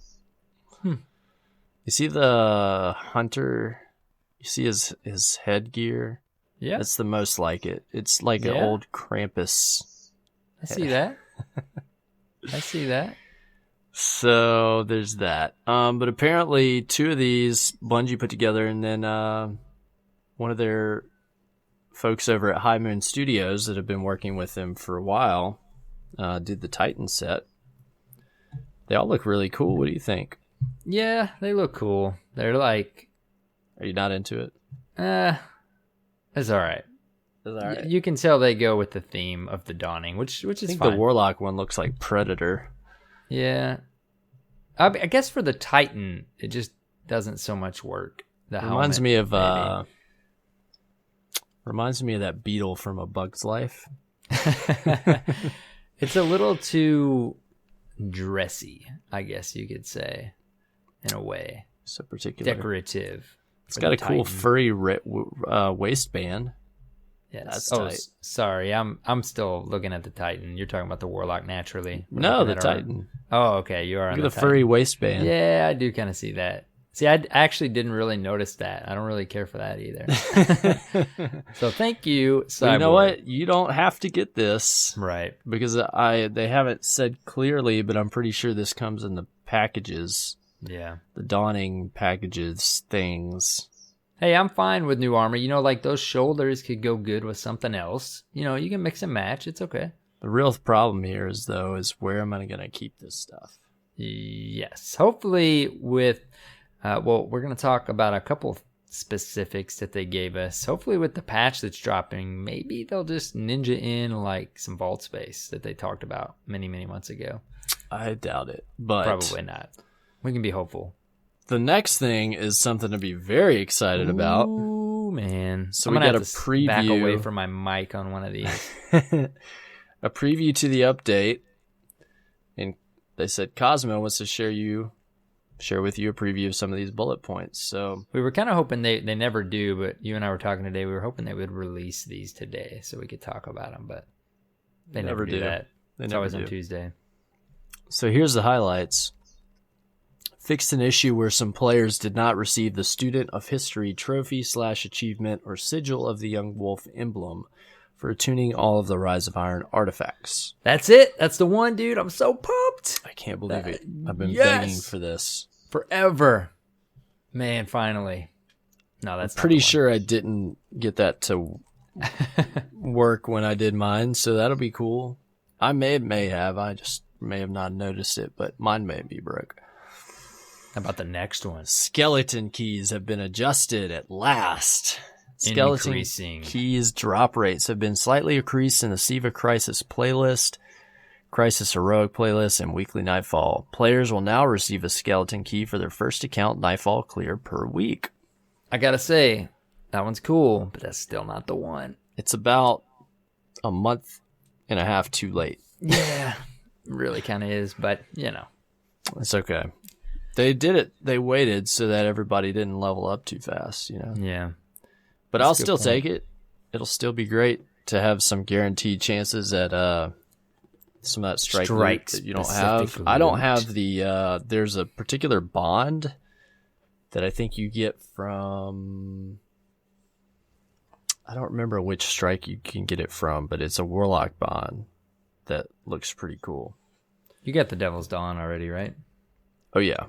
B: You see the hunter? You see his headgear?
A: Yeah.
B: That's the most like it. It's like an old Krampus.
A: I see that. I see that.
B: So there's that. But apparently 2 of these Bungie put together, and then one of their folks over at High Moon Studios that have been working with them for a while did the Titan set. They all look really cool. What do you think?
A: Yeah, they look cool. They're like...
B: Are you not into it?
A: It's all right.
B: It's all right.
A: You can tell they go with the theme of the Dawning, which is
B: I think
A: fine.
B: the Warlock one looks like Predator.
A: Yeah. I guess for the Titan, it just doesn't so much work.
B: Reminds me of that beetle from A Bug's Life.
A: It's a little too dressy, I guess you could say, in a way.
B: So particular.
A: Decorative.
B: It's got a cool furry waistband.
A: Yes.
B: That's tight.
A: Sorry. I'm still looking at the Titan. You're talking about the Warlock naturally.
B: No, the Titan.
A: Oh, okay. You are on
B: Look at the
A: Titan.
B: furry waistband.
A: Yeah, I do kind of see that. See, I actually didn't really notice that. I don't really care for that either. So thank you, Cyborg.
B: Well, you know what? You don't have to get this.
A: Right.
B: Because they haven't said clearly, but I'm pretty sure this comes in the packages.
A: Yeah.
B: The Dawning packages things.
A: Hey, I'm fine with new armor. Like those shoulders could go good with something else. You can mix and match. It's okay.
B: The real problem here is where am I going to keep this stuff?
A: Yes. Hopefully with... we're going to talk about a couple specifics that they gave us. Hopefully with the patch that's dropping, maybe they'll just ninja in like some vault space that they talked about many, many months ago.
B: I doubt it, but
A: probably not. We can be hopeful.
B: The next thing is something to be very excited about.
A: Ooh, man.
B: So
A: I'm
B: we got
A: gonna
B: a
A: have to
B: preview.
A: Back away from my mic on one of these.
B: A preview to the update. And they said Cosmo wants to share with you a preview of some of these bullet points. So
A: we were kind of hoping they never do, but you and I were talking today. We were hoping they would release these today so we could talk about them, but they never do that. It's always on Tuesday.
B: So here's the highlights. Fixed an issue where some players did not receive the Student of History trophy/achievement or sigil of the Young Wolf emblem for attuning all of the Rise of Iron artifacts.
A: That's it. That's the one, dude. I'm so pumped.
B: I can't believe it. I've been begging for this.
A: Forever. Man, finally. No, that's
B: I'm pretty sure I didn't get that to work when I did mine, so that'll be cool. I may have. I just may have not noticed it, but mine may be broke.
A: How about the next one?
B: Skeleton keys have been adjusted at last. Skeleton keys drop rates have been slightly increased in the Siva Crisis playlist, Crisis Heroic playlist, and Weekly Nightfall. Players will now receive a skeleton key for their first account Nightfall clear per week.
A: I gotta say, that one's cool, but that's still not the one.
B: It's about a month and a half too late.
A: Yeah, really kind of is, but
B: It's okay. They did it. They waited so that everybody didn't level up too fast,
A: Yeah.
B: But I'll still take it. It'll still be great to have some guaranteed chances at some of that strike loot that you don't have. I don't have the there's a particular bond that I think you get from, I don't remember which strike you can get it from, but it's a Warlock bond that looks pretty cool.
A: You got the Devil's Dawn already, right?
B: Oh yeah.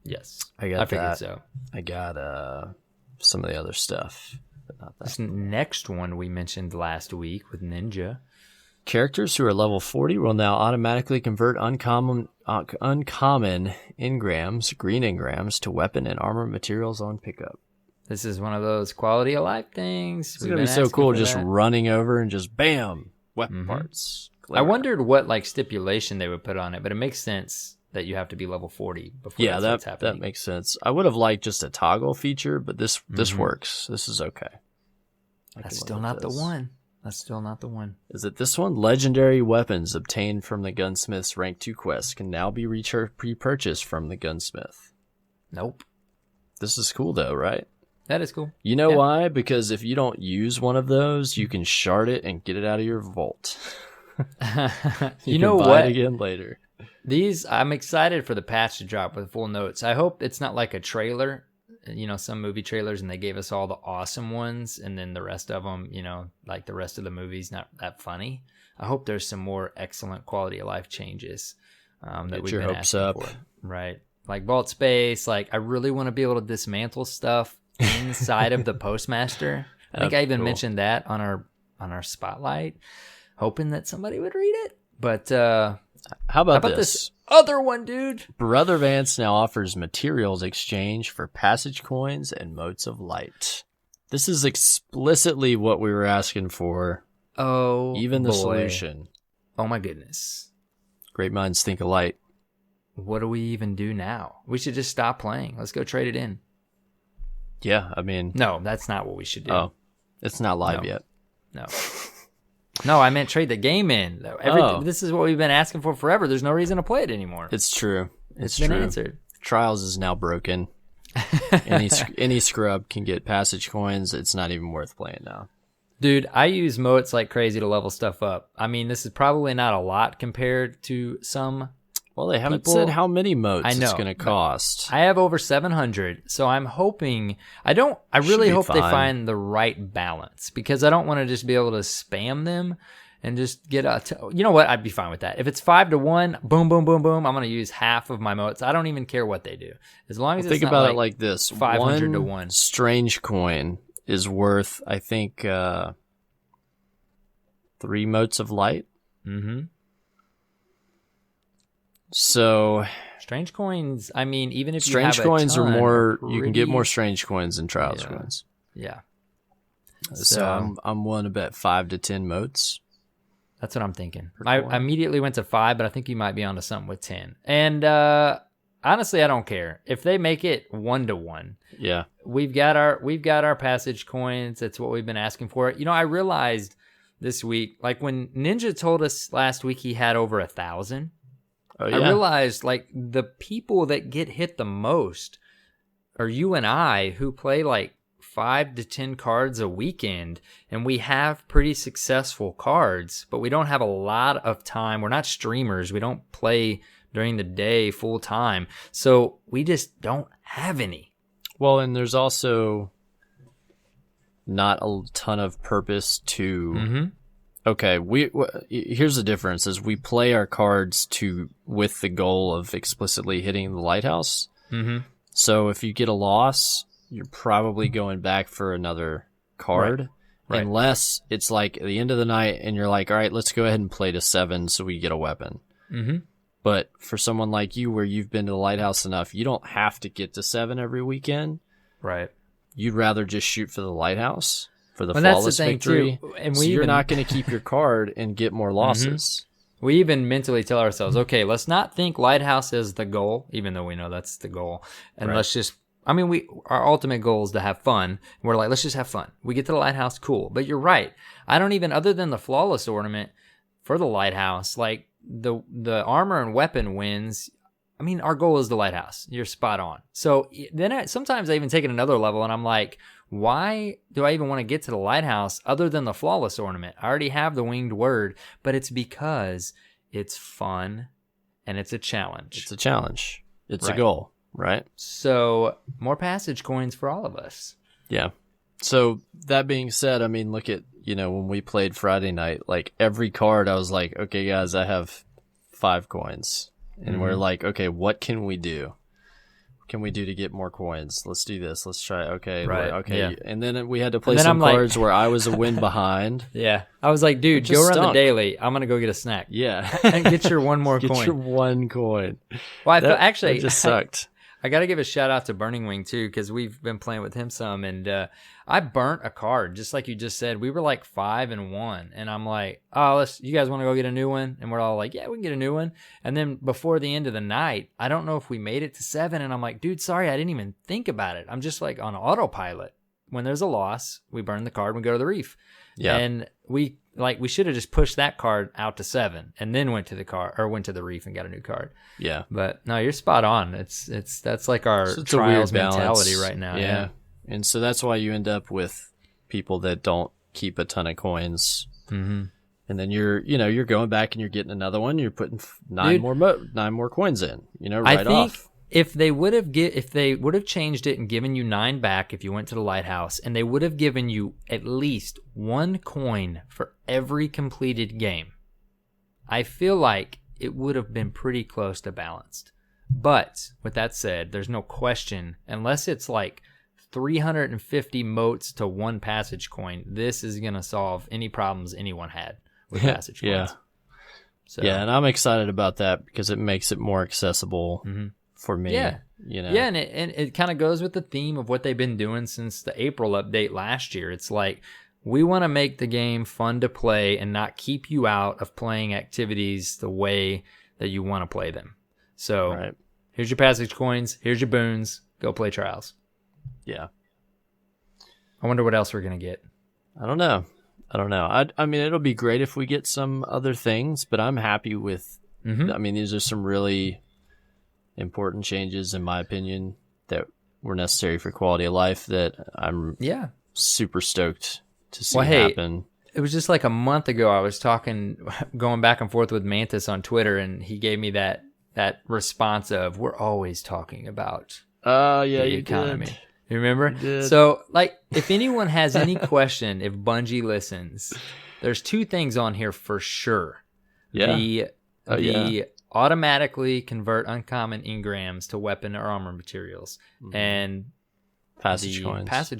A: Yes.
B: I got
A: I figured
B: that.
A: so.
B: I got some of the other stuff, but not that.
A: This next one we mentioned last week with Ninja.
B: Characters who are level 40 will now automatically convert uncommon engrams, green engrams, to weapon and armor materials on pickup.
A: This is one of those quality of life things.
B: It's going to be so cool just running over and just bam, weapon parts.
A: I wondered what stipulation they would put on it, but it makes sense that you have to be level 40 before that's happening.
B: That makes sense. I would have liked just a toggle feature, but this works. This is okay.
A: That's still not the one. That's still not the one.
B: Is it this one? Legendary weapons obtained from the Gunsmith's Rank 2 quest can now be pre-purchased from the Gunsmith.
A: Nope. This
B: is cool though, right?
A: That is cool.
B: You know why? Because if you don't use one of those, you can shard it and get it out of your vault.
A: you know
B: can
A: what?
B: Buy it again later.
A: I'm excited for the patch to drop with full notes. I hope it's not like a trailer some movie trailers and they gave us all the awesome ones, and then the rest of them, like the rest of the movie's not that funny. I hope there's some more excellent quality of life changes that we've been asking for. Right. Like Vault Space, like I really want to be able to dismantle stuff inside of the Postmaster. I think I even mentioned that on our spotlight, hoping that somebody would read it. But
B: how about this
A: other one, dude?
B: Brother Vance now offers materials exchange for passage coins and motes of light. This is explicitly what we were asking for.
A: Oh,
B: even the
A: boy.
B: solution.
A: Oh my goodness.
B: Great minds think alike.
A: What do we even do now? We should just stop playing. Let's go trade it in.
B: Yeah, I mean...
A: No, that's not what we should do.
B: Oh, it's not live yet.
A: No. No, I meant trade the game in. This is what we've been asking for forever. There's no reason to play it anymore.
B: It's true.
A: It's been answered.
B: Trials is now broken. Any scrub can get passage coins. It's not even worth playing now.
A: Dude, I use moats like crazy to level stuff up. I mean, this is probably not a lot compared to some.
B: Well, they haven't said how many moats it's going to cost.
A: I have over 700, so I'm hoping... I really hope they find the right balance, because I don't want to just be able to spam them and just get you know what? I'd be fine with that. If it's 5 to 1, boom, boom, boom, boom, I'm going to use half of my moats. I don't even care what they do. As long as it's
B: think
A: not
B: about it like this.
A: 500 to 1.
B: Strange coin is worth, I think, 3 motes of light.
A: Mm-hmm.
B: So
A: strange coins, I mean, even if
B: strange
A: you have
B: coins
A: a ton,
B: are more, you can get more strange coins than trials
A: Yeah.
B: coins.
A: Yeah.
B: So I'm willing to bet 5 to 10 motes.
A: That's what I'm thinking. I immediately went to 5, but I think you might be onto something with 10. And honestly, I don't care if they make it 1 to 1.
B: Yeah,
A: we've got our passage coins. That's what we've been asking for. I realized this week, like when Ninja told us last week he had over 1,000.
B: Oh, yeah.
A: I realized like the people that get hit the most are you and I, who play like 5 to 10 cards a weekend, and we have pretty successful cards, but we don't have a lot of time. We're not streamers. We don't play during the day full time. So we just don't have any.
B: Well, and there's also not a ton of purpose to...
A: Mm-hmm.
B: Okay, here's the difference: is we play our cards with the goal of explicitly hitting the lighthouse.
A: Mm-hmm.
B: So if you get a loss, you're probably going back for another card,
A: Right.
B: unless it's like at the end of the night and you're like, all right, let's go ahead and play to 7 so we get a weapon.
A: Mm-hmm.
B: But for someone like you, where you've been to the lighthouse enough, you don't have to get to 7 every weekend.
A: Right.
B: You'd rather just shoot for the lighthouse. For the
A: Well,
B: flawless
A: that's the thing
B: victory,
A: too. And
B: so you're not going to keep your card and get more losses.
A: We even mentally tell ourselves, okay, let's not think lighthouse is the goal, even though we know that's the goal, and let's just. I mean, our ultimate goal is to have fun. We're like, let's just have fun. We get to the lighthouse, cool. But you're right. I don't even, other than the flawless ornament for the lighthouse, like the armor and weapon wins. I mean, our goal is the lighthouse. You're spot on. So then sometimes I even take it another level, and I'm like, why do I even want to get to the lighthouse other than the flawless ornament? I already have the winged word, but it's because it's fun and it's a challenge.
B: It's a challenge. It's a goal, right?
A: So more passage coins for all of us.
B: Yeah. So that being said, I mean, look at, when we played Friday night, like every card I was like, okay, guys, I have 5 coins. And we're like, okay, what can we do? Can we do to get more coins? Let's do this. Let's try. Okay.
A: Right.
B: Okay.
A: Yeah.
B: And then we had to play some cards where I was a win behind.
A: Yeah. I was like, dude, go run the daily. I'm going to go get a snack.
B: Yeah.
A: And get your one more coin.
B: Get your 1 coin.
A: Well, actually,
B: that just sucked.
A: I got to give a shout out to Burning Wing too, because we've been playing with him some, and I burnt a card just like you just said. We were like 5 and 1, and I'm like, oh, you guys want to go get a new one? And we're all like, yeah, we can get a new one. And then before the end of the night, I don't know if we made it to 7, and I'm like, dude, sorry, I didn't even think about it. I'm just like on autopilot. When there's a loss, we burn the card and we go to the reef. Yeah. And we should have just pushed that card out to 7 and then went to the reef and got a new card.
B: Yeah.
A: But no, you're spot on. That's like our trials mentality right now. Yeah.
B: And so that's why you end up with people that don't keep a ton of coins.
A: Mm-hmm.
B: And then you're going back and you're getting another one. You're putting 9 more coins in, right off.
A: if they would have changed it and given you 9 back if you went to the lighthouse, and they would have given you at least 1 coin for every completed game, I feel like it would have been pretty close to balanced. But with that said, there's no question, unless it's like 350 motes to 1 passage coin, this is going to solve any problems anyone had with passage coins.
B: Yeah.
A: So,
B: yeah, and I'm excited about that because it makes it more accessible for me.
A: Yeah.
B: You know?
A: Yeah, and it kind of goes with the theme of what they've been doing since the April update last year. It's like, we want to make the game fun to play and not keep you out of playing activities the way that you want to play them. So here's your passage coins, here's your boons, go play Trials.
B: Yeah.
A: I wonder what else we're going to get.
B: I don't know. I mean, it'll be great if we get some other things, but I'm happy with, I mean, these are some really important changes, in my opinion, that were necessary for quality of life that I'm super stoked to see happen.
A: It was just like a month ago, I was going back and forth with Mantis on Twitter, and he gave me that response of, we're always talking about the economy.
B: Did.
A: You remember? So, like, if anyone has any question, if Bungie listens, there's 2 things on here for sure.
B: Yeah.
A: The automatically convert uncommon engrams to weapon or armor materials, and
B: passage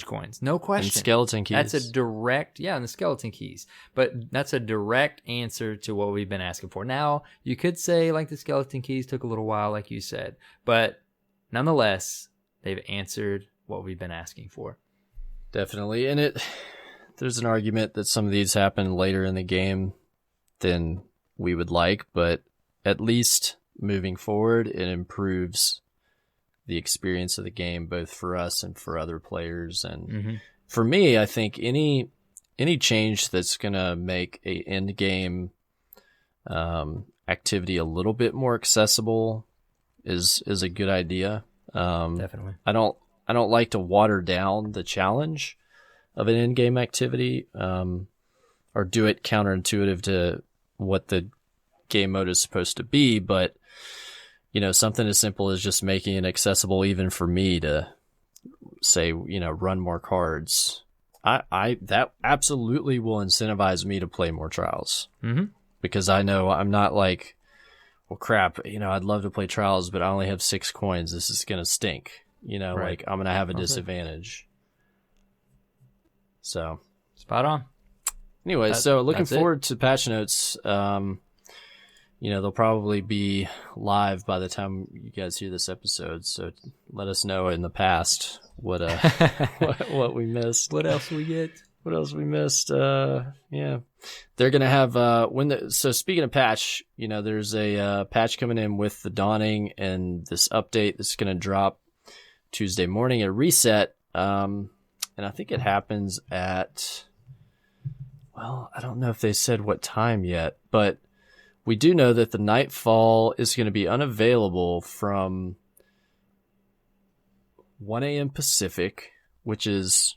B: coins.
A: No question.
B: And skeleton keys.
A: That's a direct, and the skeleton keys. But that's a direct answer to what we've been asking for. Now, you could say, like, the skeleton keys took a little while, like you said. But nonetheless, they've answered what we've been asking for.
B: Definitely. And there's an argument that some of these happen later in the game than we would like, but at least moving forward, it improves the experience of the game, both for us and for other players. And for me, I think any change that's going to make a end game activity a little bit more accessible is a good idea.
A: Definitely.
B: I don't like to water down the challenge of an end game activity, or do it counterintuitive to what the game mode is supposed to be. But, you know, something as simple as just making it accessible even for me to say, you know, run more cards. That absolutely will incentivize me to play more Trials. Because I know I'm not like, well, crap, you know, I'd love to play Trials, but I only have 6 coins. This is going to stink. You know, like, I'm going to have a disadvantage. So.
A: Spot on.
B: Anyway, so looking forward to patch notes. You know, they'll probably be live by the time you guys hear this episode. So let us know in the past what what we missed.
A: What else we get?
B: What else we missed? Yeah. They're going to have, so speaking of patch, you know, there's a patch coming in with the Dawning and this update that's going to drop Tuesday morning at reset. And I think it happens at, well, I don't know if they said what time yet, but we do know that the Nightfall is going to be unavailable from 1 a.m. Pacific, which is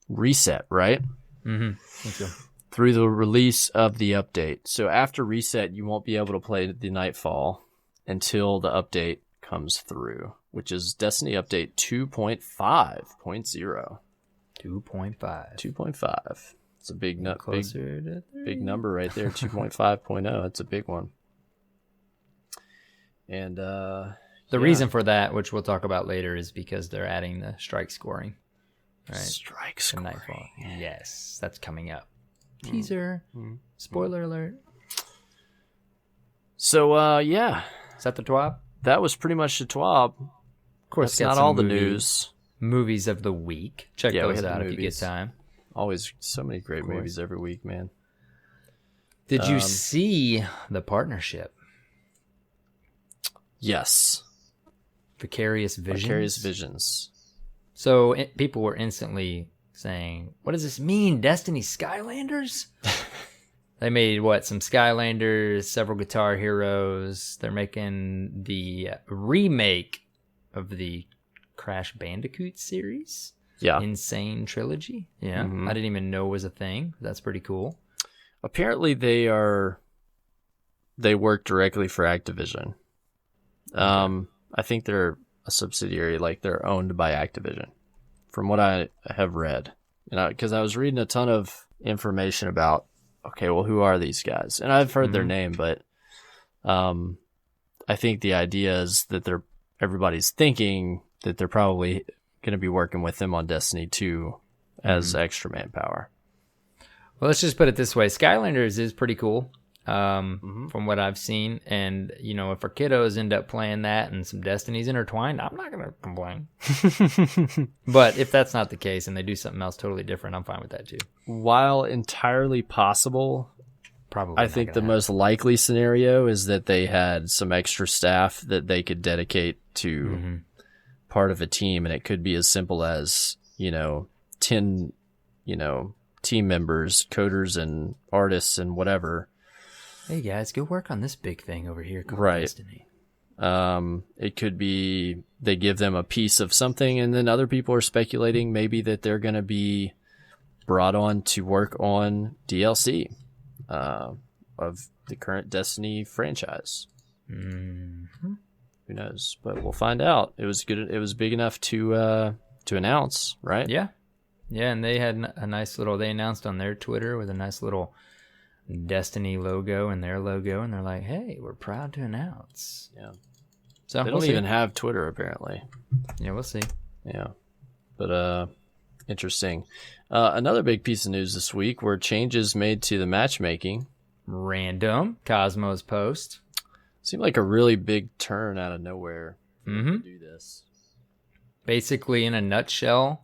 B: reset, right?
A: Thank you.
B: Through the release of the update. So after reset, you won't be able to play the Nightfall until the update comes through, which is Destiny Update 2.5.0. 2.5. It's a big big number right there. 2.5.0. It's a big one. And the
A: reason for that, which we'll talk about later, is because they're adding the strike scoring. Right.
B: Strike scoring.
A: Nightfall. Yes, that's coming up. Teaser. Spoiler alert.
B: So
A: Is that the TWAB?
B: That was pretty much the TWAB. Of course, that's not all the news.
A: Movies of the week. Check those out if you get time.
B: Always so many great movies every week, man.
A: Did you see the partnership?
B: Yes.
A: Vicarious Visions. So people were instantly saying, what does this mean? Destiny Skylanders? They made, some Skylanders, several Guitar Heroes. They're making the remake of the Crash Bandicoot series.
B: Yeah.
A: Insane Trilogy. Yeah. I didn't even know was a thing. That's pretty cool.
B: Apparently they work directly for Activision. I think they're a subsidiary, like they're owned by Activision, from what I have read. Because I was reading a ton of information about, okay, well, who are these guys? And I've heard their name, but I think the idea is that everybody's thinking that they're probably going to be working with them on Destiny 2 as extra manpower.
A: Well, let's just put it this way. Skylanders is pretty cool from what I've seen. And, if our kiddos end up playing that and some Destinies intertwined, I'm not going to complain. But if that's not the case and they do something else totally different, I'm fine with that too.
B: While entirely possible,
A: probably
B: I think the most likely scenario is that they had some extra staff that they could dedicate to part of a team. And it could be as simple as, 10, team members, coders and artists and whatever.
A: Hey guys, go work on this big thing over here called Destiny.
B: It could be they give them a piece of something, and then other people are speculating maybe that they're going to be brought on to work on DLC of the current Destiny franchise. Who knows? But we'll find out. It was good. It was big enough to announce, right?
A: Yeah. Yeah, and they had a nice little, they announced on their Twitter with a nice little Destiny logo and their logo, and they're like, hey, we're proud to announce.
B: Yeah.
A: So
B: they don't even have Twitter, apparently.
A: Yeah, we'll see.
B: Yeah. But, interesting. Another big piece of news this week were changes made to the matchmaking.
A: Random Cosmos post.
B: Seemed like a really big turn out of nowhere to do this.
A: Basically, in a nutshell,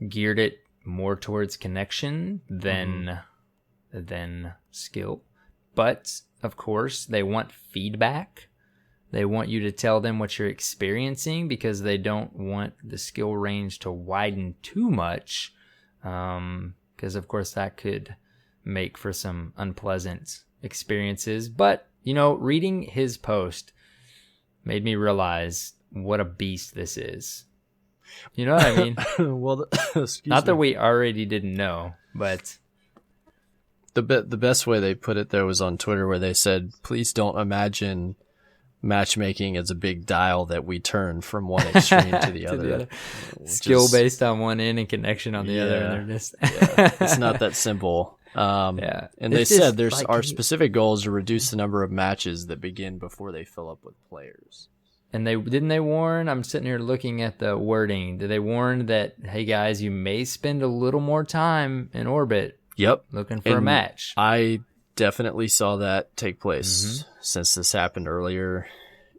A: geared it more towards connection than skill. But, of course, they want feedback. They want you to tell them what you're experiencing because they don't want the skill range to widen too much. Because, of course, that could make for some unpleasant experiences. But, reading his post made me realize what a beast this is. You know what I mean?
B: Well,
A: not that we already didn't know, but
B: the best way they put it there was on Twitter, where they said, "Please don't imagine matchmaking as a big dial that we turn from one extreme to the other.
A: Skill based on one end and connection on the other, and they're just
B: it's not that simple." And they said our specific goal is to reduce the number of matches that begin before they fill up with players.
A: And they warn, I'm sitting here looking at the wording, did they warn that, hey guys, you may spend a little more time in orbit looking for a match?
B: I definitely saw that take place since this happened earlier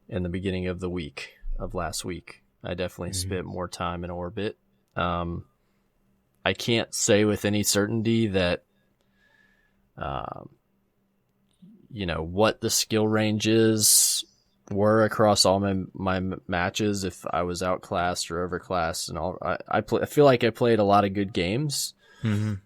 B: in the beginning of the week of last week. I definitely spent more time in orbit. I can't say with any certainty that what the skill ranges were across all my matches, if I was outclassed or overclassed and all. I feel like I played a lot of good games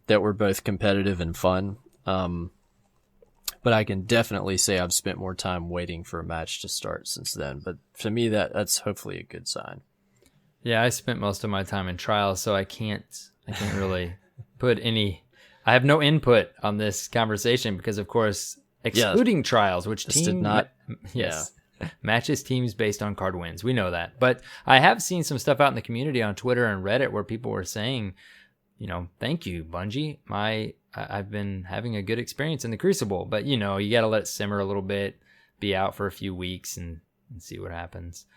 B: that were both competitive and fun. But I can definitely say I've spent more time waiting for a match to start since then. But to me, that's hopefully a good sign.
A: Yeah, I spent most of my time in trials, so I can't really put any. I have no input on this conversation because, of course, excluding trials, which team
B: did not.
A: Matches teams based on card wins. We know that. But I have seen some stuff out in the community on Twitter and Reddit where people were saying, thank you, Bungie. I've been having a good experience in the Crucible. But, you got to let it simmer a little bit, be out for a few weeks and see what happens.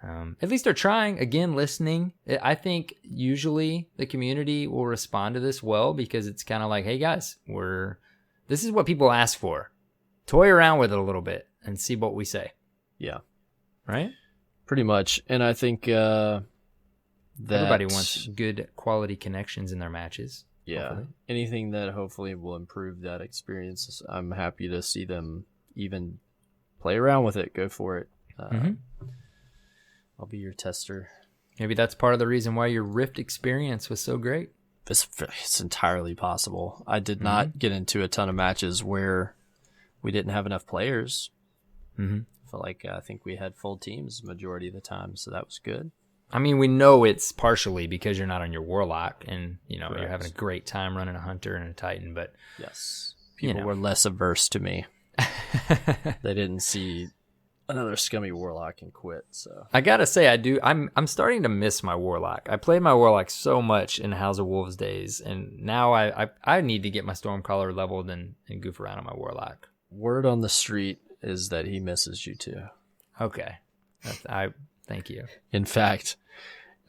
A: At least they're trying, again, listening. I think usually the community will respond to this well because it's kind of like, hey, guys, this is what people ask for. Toy around with it a little bit and see what we say.
B: Yeah.
A: Right?
B: Pretty much. And I think that
A: everybody wants good quality connections in their matches.
B: Yeah. Hopefully. Anything that hopefully will improve that experience, I'm happy to see them even play around with it. Go for it. I'll be your tester.
A: Maybe that's part of the reason why your Rift experience was so great.
B: It's entirely possible. I did not get into a ton of matches where we didn't have enough players. I think we had full teams majority of the time, so that was good.
A: I mean, we know it's partially because you're not on your Warlock, and you're having a great time running a Hunter and a Titan. But
B: yes, people were less averse to me. They didn't see another scummy warlock and quit. So
A: I gotta say, I'm starting to miss my warlock. I played my warlock so much in House of Wolves days, and now I need to get my Stormcaller leveled and goof around on my warlock.
B: Word on the street is that he misses you too.
A: Okay, I thank you.
B: In fact,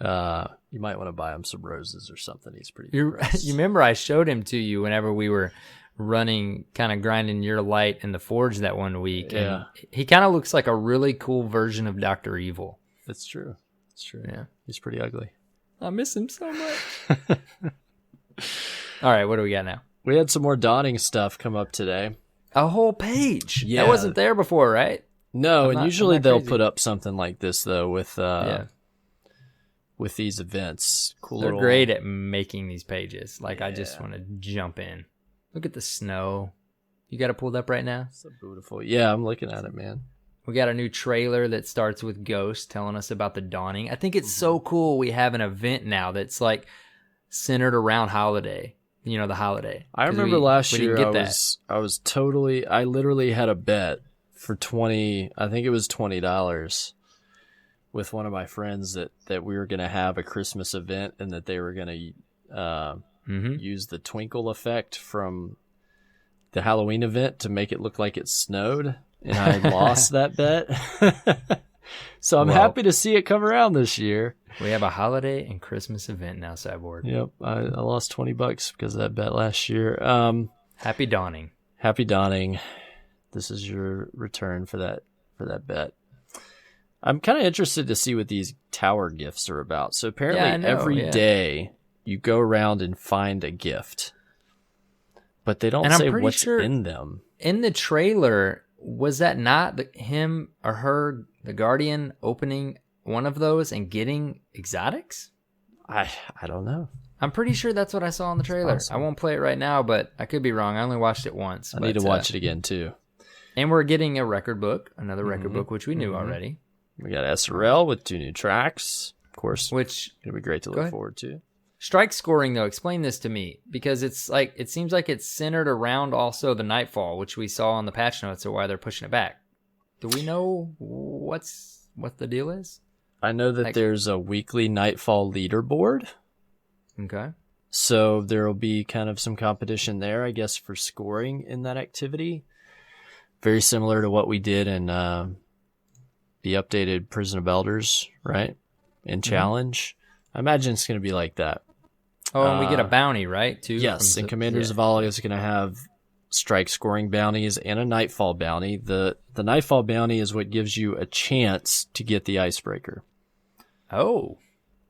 B: you might want to buy him some roses or something. He's pretty.
A: You remember I showed him to you whenever we were running, kind of grinding your light in the forge that one week.
B: Yeah.
A: And he kind of looks like a really cool version of Dr. Evil.
B: It's true. It's true.
A: Yeah.
B: He's pretty ugly.
A: I miss him so much. All right, what do we got now?
B: We had some more dawning stuff come up today.
A: A whole page.
B: Yeah.
A: That wasn't there before, right?
B: No, and usually they'll
A: crazy.
B: put up something like this though with these events. Cool.
A: They're
B: little...
A: great at making these pages. Like,
B: Yeah.
A: I just want to jump in. Look at the snow. You got it pulled up right now?
B: So beautiful. Yeah, I'm looking at it, man.
A: We got a new trailer that starts with Ghost telling us about the dawning. I think it's so cool we have an event now that's like centered around holiday. You know, the holiday.
B: I
A: 'Cause
B: remember last
A: we
B: year
A: didn't get
B: I literally had a bet for $20 with one of my friends that we were going to have a Christmas event and that they were going to use the twinkle effect from the Halloween event to make it look like it snowed, and I lost that bet. So I'm happy to see it come around this year.
A: We have a holiday and Christmas event now, Cyborg.
B: Yep, I lost $20 because of that bet last year.
A: Happy dawning.
B: Happy dawning. This is your return for that bet. I'm kind of interested to see what these tower gifts are about. So apparently every day you go around and find a gift, but they don't say what's in them.
A: In the trailer, was that not him or her, the Guardian, opening one of those and getting exotics?
B: I don't know.
A: I'm pretty sure that's what I saw in the trailer.
B: Awesome.
A: I won't play it right now, but I could be wrong. I only watched it once.
B: I need to watch it again too.
A: And we're getting a record book, another record book, which we knew already.
B: We got SRL with 2 new tracks, of course,
A: Which
B: it'll be great to look forward to.
A: strike scoring, though, explain this to me, because it's like it seems like it's centered around also the Nightfall, which we saw on the patch notes, or why they're pushing it back. Do we know what the deal is?
B: I know that there's a weekly Nightfall leaderboard.
A: Okay.
B: So there will be kind of some competition there, I guess, for scoring in that activity. Very similar to what we did in the updated Prison of Elders, right? In Challenge. I imagine it's going to be like that.
A: Oh, and we get a bounty, right? Too.
B: Yes, and Commanders of All is going to have strike scoring bounties and a Nightfall bounty. The Nightfall bounty is what gives you a chance to get the Icebreaker.
A: Oh.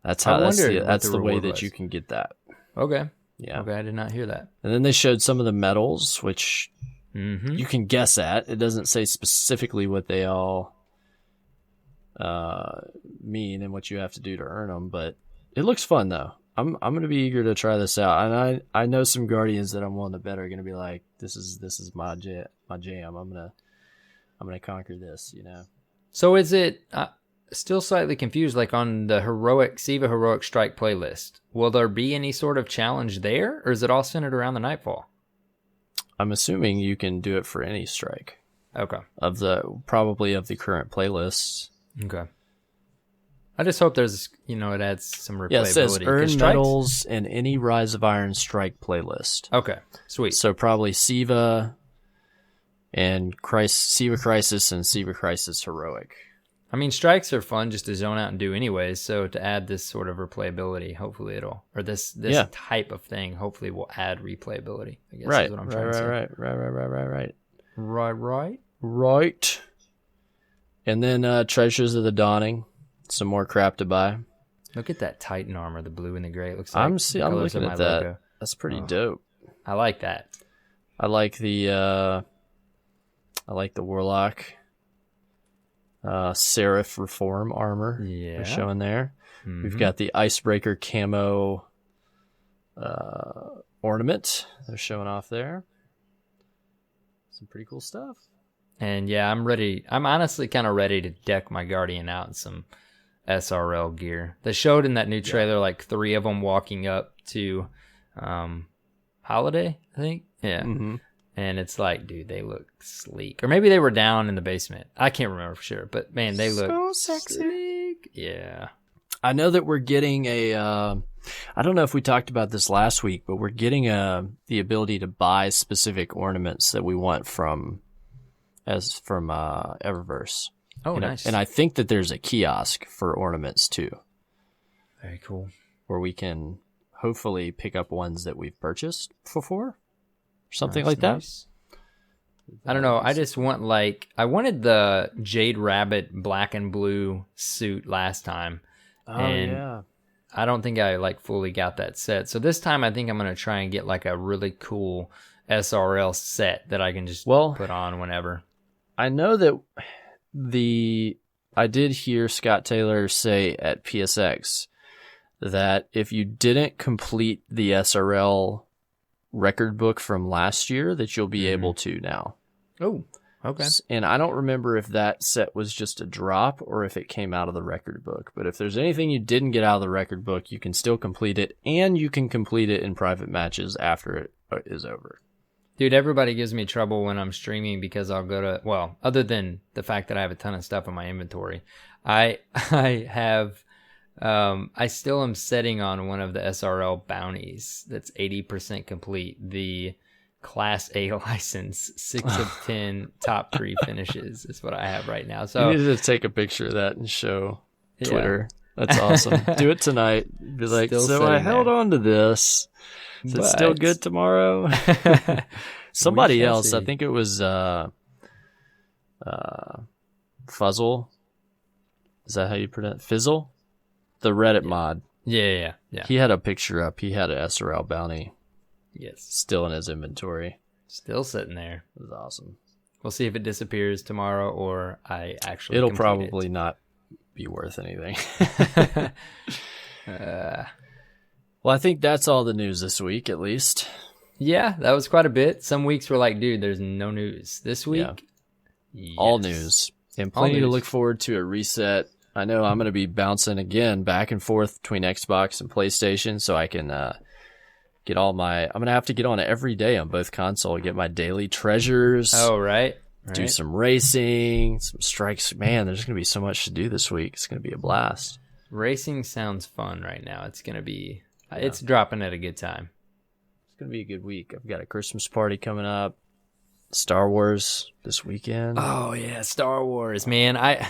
B: That's how that's the way that you can get that.
A: Okay.
B: Yeah.
A: Okay, I did not hear that.
B: And then they showed some of the medals, which you can guess at. It doesn't say specifically what they all mean and what you have to do to earn them, but it looks fun though. I'm going to be eager to try this out, and I know some Guardians that I'm willing to bet are going to be like, this is my jam. I'm gonna conquer this, you know.
A: So is it still slightly confused? Like on the Siva Heroic Strike playlist, will there be any sort of challenge there, or is it all centered around the Nightfall?
B: I'm assuming you can do it for any strike.
A: Okay.
B: Probably of the current playlists.
A: Okay. I just hope there's, it adds some replayability.
B: Yeah, it says earn medals in any Rise of Iron Strike playlist.
A: Okay, sweet.
B: So probably Siva and Siva Crisis and Siva Crisis Heroic.
A: I mean, strikes are fun just to zone out and do anyways, so to add this sort of replayability, hopefully this type of thing, hopefully will add replayability, I guess is what I'm trying to say.
B: Right. And then Treasures of the Dawning. Some more crap to buy.
A: Look at that Titan armor, the blue and the gray. It looks like
B: I'm looking at that.
A: Logo.
B: That's pretty dope.
A: I like that.
B: I like the Warlock Seraph Reform armor.
A: Yeah.
B: They're showing there. Mm-hmm. We've got the Icebreaker camo ornament. They're showing off there. Some pretty cool stuff.
A: And yeah, I'm ready. I'm honestly kind of ready to deck my Guardian out in some SRL gear. They showed in that new trailer like 3 of them walking up to Holiday, I think. Yeah. Mm-hmm. And it's like, dude, they look sleek. Or maybe they were down in the basement. I can't remember for sure. But, man, they look
B: so sexy.
A: sleek. Yeah.
B: I know that we're getting I don't know if we talked about this last week, but we're getting the ability to buy specific ornaments that we want from Eververse.
A: Oh, nice.
B: And I think that there's a kiosk for ornaments too.
A: Very cool.
B: Where we can hopefully pick up ones that we've purchased before or something like that.
A: I don't know. I just want I wanted the Jade Rabbit black and blue suit last time.
B: Oh,
A: and
B: yeah.
A: I don't think I fully got that set. So this time I think I'm going to try and get a really cool SRL set that I can just put on whenever.
B: I know that I did hear Scott Taylor say at PSX that if you didn't complete the SRL record book from last year, that you'll be able to now.
A: Oh, okay.
B: And I don't remember if that set was just a drop or if it came out of the record book. But if there's anything you didn't get out of the record book, you can still complete it, and you can complete it in private matches after it is over.
A: Dude, everybody gives me trouble when I'm streaming because I'll go to, other than the fact that I have a ton of stuff in my inventory, I still am setting on one of the SRL bounties that's 80% complete. The Class A license, 6 of 10 top 3 finishes is what I have right now. So
B: you need to take a picture of that and show Twitter. Yeah. That's awesome. Do it tonight. Be like, so I held on to this. Is it still good tomorrow? Somebody else, I think it was Fuzzle. Is that how you pronounce it? Fizzle? The Reddit mod.
A: Yeah.
B: He had a picture up. He had an SRL bounty.
A: Yes.
B: Still in his inventory.
A: Still sitting there.
B: It was awesome.
A: We'll see if it disappears tomorrow or I actually
B: It'll probably not be worth anything. Well, I think that's all the news this week, at least.
A: Yeah, that was quite a bit. Some weeks were like, dude, there's no news. This week, yes.
B: All news. And plenty to look forward to a reset. I know I'm going to be bouncing again back and forth between Xbox and PlayStation so I can get all my... I'm going to have to get on it every day on both console, get my daily treasures.
A: Oh, right.
B: Do some racing, some strikes. Man, there's going to be so much to do this week. It's going to be a blast.
A: Racing sounds fun right now. It's going to be... Yeah. It's dropping at a good time.
B: It's going to be a good week. I've got a Christmas party coming up. Star Wars this weekend.
A: Oh, yeah, Star Wars, man. I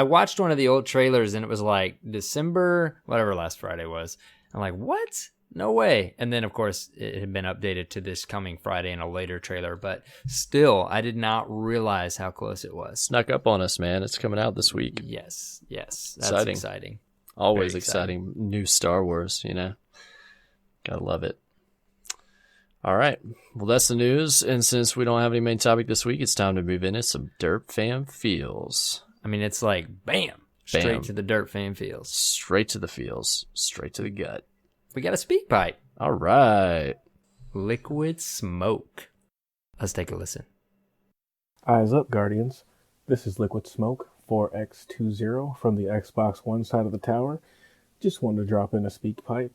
A: watched one of the old trailers, and it was like December, whatever last Friday was. I'm like, what? No way. And then, of course, it had been updated to this coming Friday in a later trailer. But still, I did not realize how close it was.
B: Snuck up on us, man. It's coming out this week.
A: Yes. That's exciting.
B: Always exciting. New Star Wars, Gotta love it. All right. Well, that's the news. And since we don't have any main topic this week, it's time to move into some Derp Fam Feels.
A: I mean, it's like, bam. Straight to the Derp Fam Feels.
B: Straight to the feels. Straight to the gut.
A: We got a speak pipe.
B: All right.
A: Liquid Smoke. Let's take a listen.
C: Eyes up, Guardians. This is Liquid Smoke 4X20 from the Xbox One side of the tower. Just wanted to drop in a speak pipe.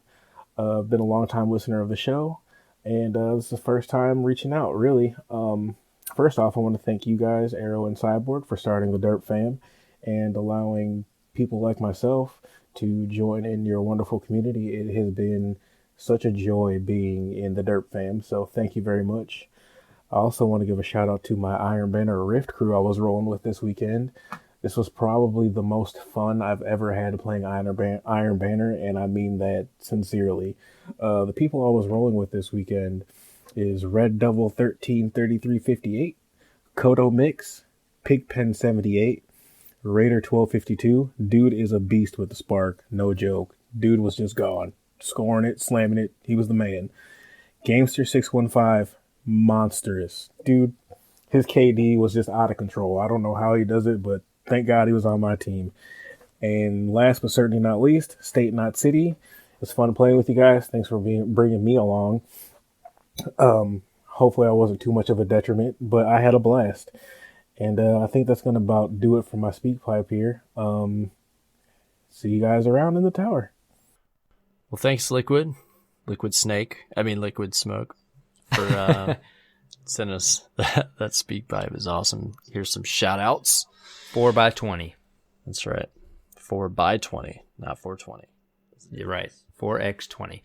C: Been a long time listener of the show, and this is the first time reaching out, really. First off, I want to thank you guys, Arrow and Cyborg, for starting the Derp Fam and allowing people like myself to join in your wonderful community. It has been such a joy being in the Derp Fam, so thank you very much. I also want to give a shout out to my Iron Banner Rift crew I was rolling with this weekend. This was probably the most fun I've ever had playing Iron Banner, and I mean that sincerely. The people I was rolling with this weekend is Red Devil 133358, Kodo Mix, Pigpen 78, Raider 1252. Dude is a beast with the spark, no joke. Dude was just gone, scoring it, slamming it. He was the man. Gamester 615, monstrous. Dude, his KD was just out of control. I don't know how he does it, but thank God he was on my team. And last but certainly not least, State Not City. It was fun playing with you guys. Thanks for bringing me along. Hopefully I wasn't too much of a detriment, but I had a blast. And I think that's going to about do it for my speak pipe here. See you guys around in the tower.
B: Well, thanks, Liquid Smoke, for Send us that speak pipe is awesome. Here's some shout outs.
A: 4x20.
B: That's right. 4x20, not 420.
A: You're right. 4x20.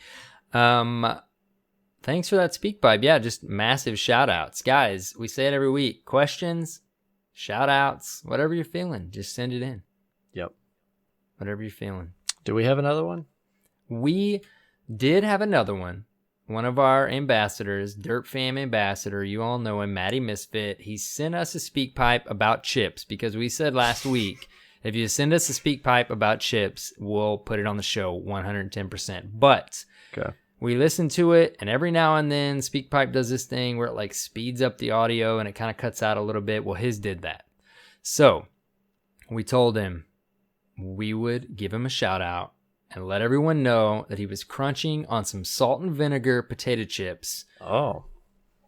A: Thanks for that speak pipe. Yeah, just massive shout outs. Guys, we say it every week. Questions, shout outs, whatever you're feeling, just send it in.
B: Yep.
A: Whatever you're feeling.
B: Do we have another one?
A: We did have another one. One of our ambassadors, Dirt Fam ambassador, you all know him, Matty Misfit. He sent us a speak pipe about chips because we said last week, if you send us a speak pipe about chips, we'll put it on the show 110%. But
B: okay.
A: We listen to it, and every now and then SpeakPipe does this thing where it like speeds up the audio and it kind of cuts out a little bit. Well, his did that. So we told him we would give him a shout out and let everyone know that he was crunching on some salt and vinegar potato chips.
B: Oh.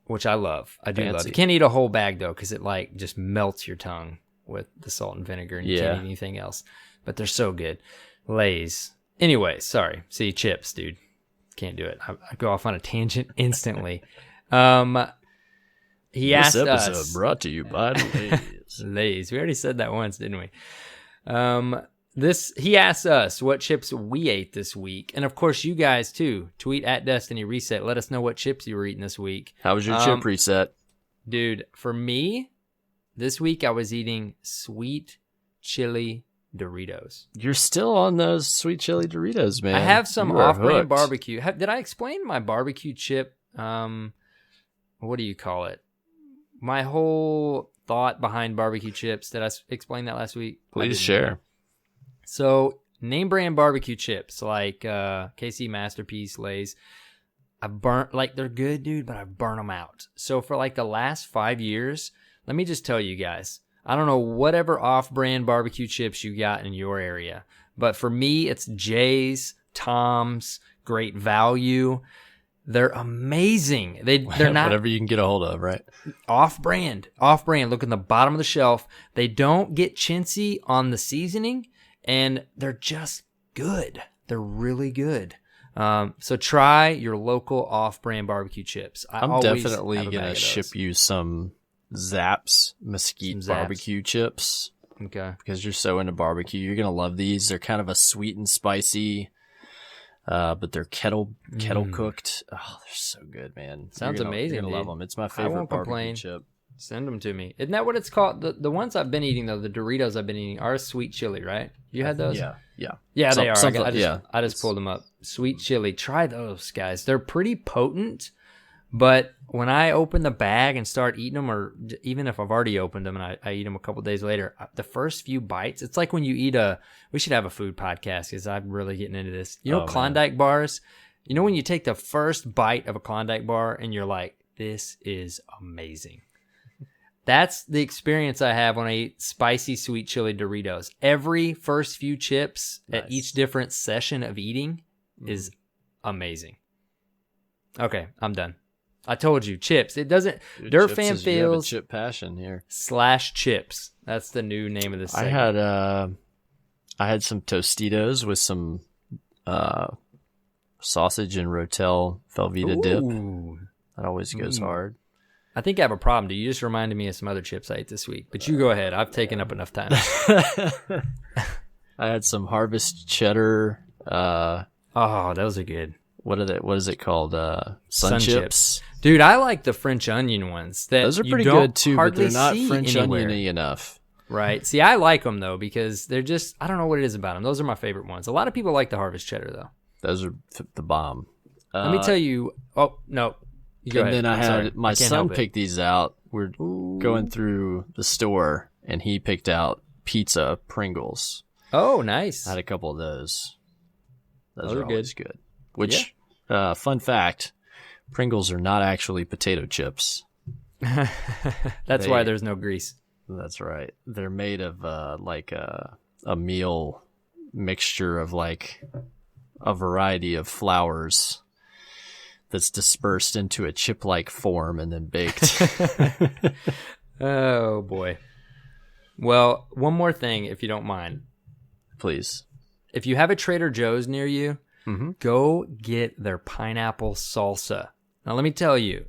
A: Which I love. I do
B: Fancy.
A: love. You can't eat a whole bag, though, because it like just melts your tongue with the salt and vinegar, and you can't eat anything else. But they're so good. Lay's. Anyway, sorry. See, chips, dude. Can't do it. I go off on a tangent instantly. He asked
B: this
A: us.
B: episode brought to you by Lay's.
A: Lay's. We already said that once, didn't we? He asked us what chips we ate this week, and of course, you guys too. Tweet at Destiny Reset. Let us know what chips you were eating this week.
B: How was your chip reset,
A: dude? For me, this week I was eating sweet chili Doritos.
B: You're still on those sweet chili Doritos, man.
A: I have some off-brand barbecue. Did I explain my barbecue chip? What do you call it? My whole thought behind barbecue chips. Did I explain that last week?
B: Please share.
A: So, name brand barbecue chips like KC Masterpiece, Lay's. They're good, dude, but I've burnt them out. So, for like the last 5 years, let me just tell you guys, I don't know whatever off-brand barbecue chips you got in your area, but for me, it's Jay's, Tom's, Great Value. They're amazing. They're not
B: whatever you can get a hold of, right?
A: Off-brand. Look in the bottom of the shelf. They don't get chintzy on the seasoning, and they're just good. They're really good. So try your local off-brand barbecue chips.
B: I'm definitely gonna ship you some Zapp's Mesquite barbecue chips.
A: Okay.
B: Because you're so into barbecue, you're gonna love these. They're kind of a sweet and spicy, but they're kettle cooked. Oh, they're so good, man.
A: Sounds amazing.
B: You're gonna love them. It's my favorite barbecue chip.
A: Send them to me. Isn't that what it's called? The ones I've been eating, though, the Doritos I've been eating are sweet chili, right? You had those?
B: Yeah.
A: Yeah, they are. I just pulled them up. Sweet chili. Try those, guys. They're pretty potent, but when I open the bag and start eating them, or even if I've already opened them and I eat them a couple days later, the first few bites, it's like when you eat we should have a food podcast because I'm really getting into this. You know, Klondike bars? You know when you take the first bite of a Klondike bar and you're like, this is amazing. That's the experience I have when I eat spicy sweet chili Doritos. Every first few chips at each different session of eating is amazing. Okay, I'm done. I told you, chips. It doesn't.
B: Dude,
A: Dirt Fan
B: Feels you have a
A: Feels
B: chip passion here.
A: /chips. That's the new name of this segment.
B: I had some Tostitos with some sausage and Rotel Velveeta dip. That always goes hard.
A: I think I have a problem, dude. You just reminded me of some other chips I ate this week. But you go ahead. I've taken up enough time.
B: I had some Harvest Cheddar.
A: Those are good.
B: What is it called? Sun chips.
A: Dude, I like the French onion ones.
B: Those are pretty good too, but they're not French oniony enough.
A: Right. See, I like them though because they're just, I don't know what it is about them. Those are my favorite ones. A lot of people like the Harvest Cheddar though.
B: Those are the bomb.
A: Let me tell you. Oh, no. You go ahead.
B: Then I had my son pick these out. We're going through the store and he picked out pizza Pringles.
A: Oh, nice.
B: I had a couple of those. Those are always good. Which, fun fact, Pringles are not actually potato chips.
A: That's why there's no grease.
B: That's right. They're made of like a meal mixture of like a variety of flours that's dispersed into a chip-like form and then baked.
A: Oh, boy. Well, one more thing, if you don't mind.
B: Please.
A: If you have a Trader Joe's near you, go get their pineapple salsa. Now, let me tell you,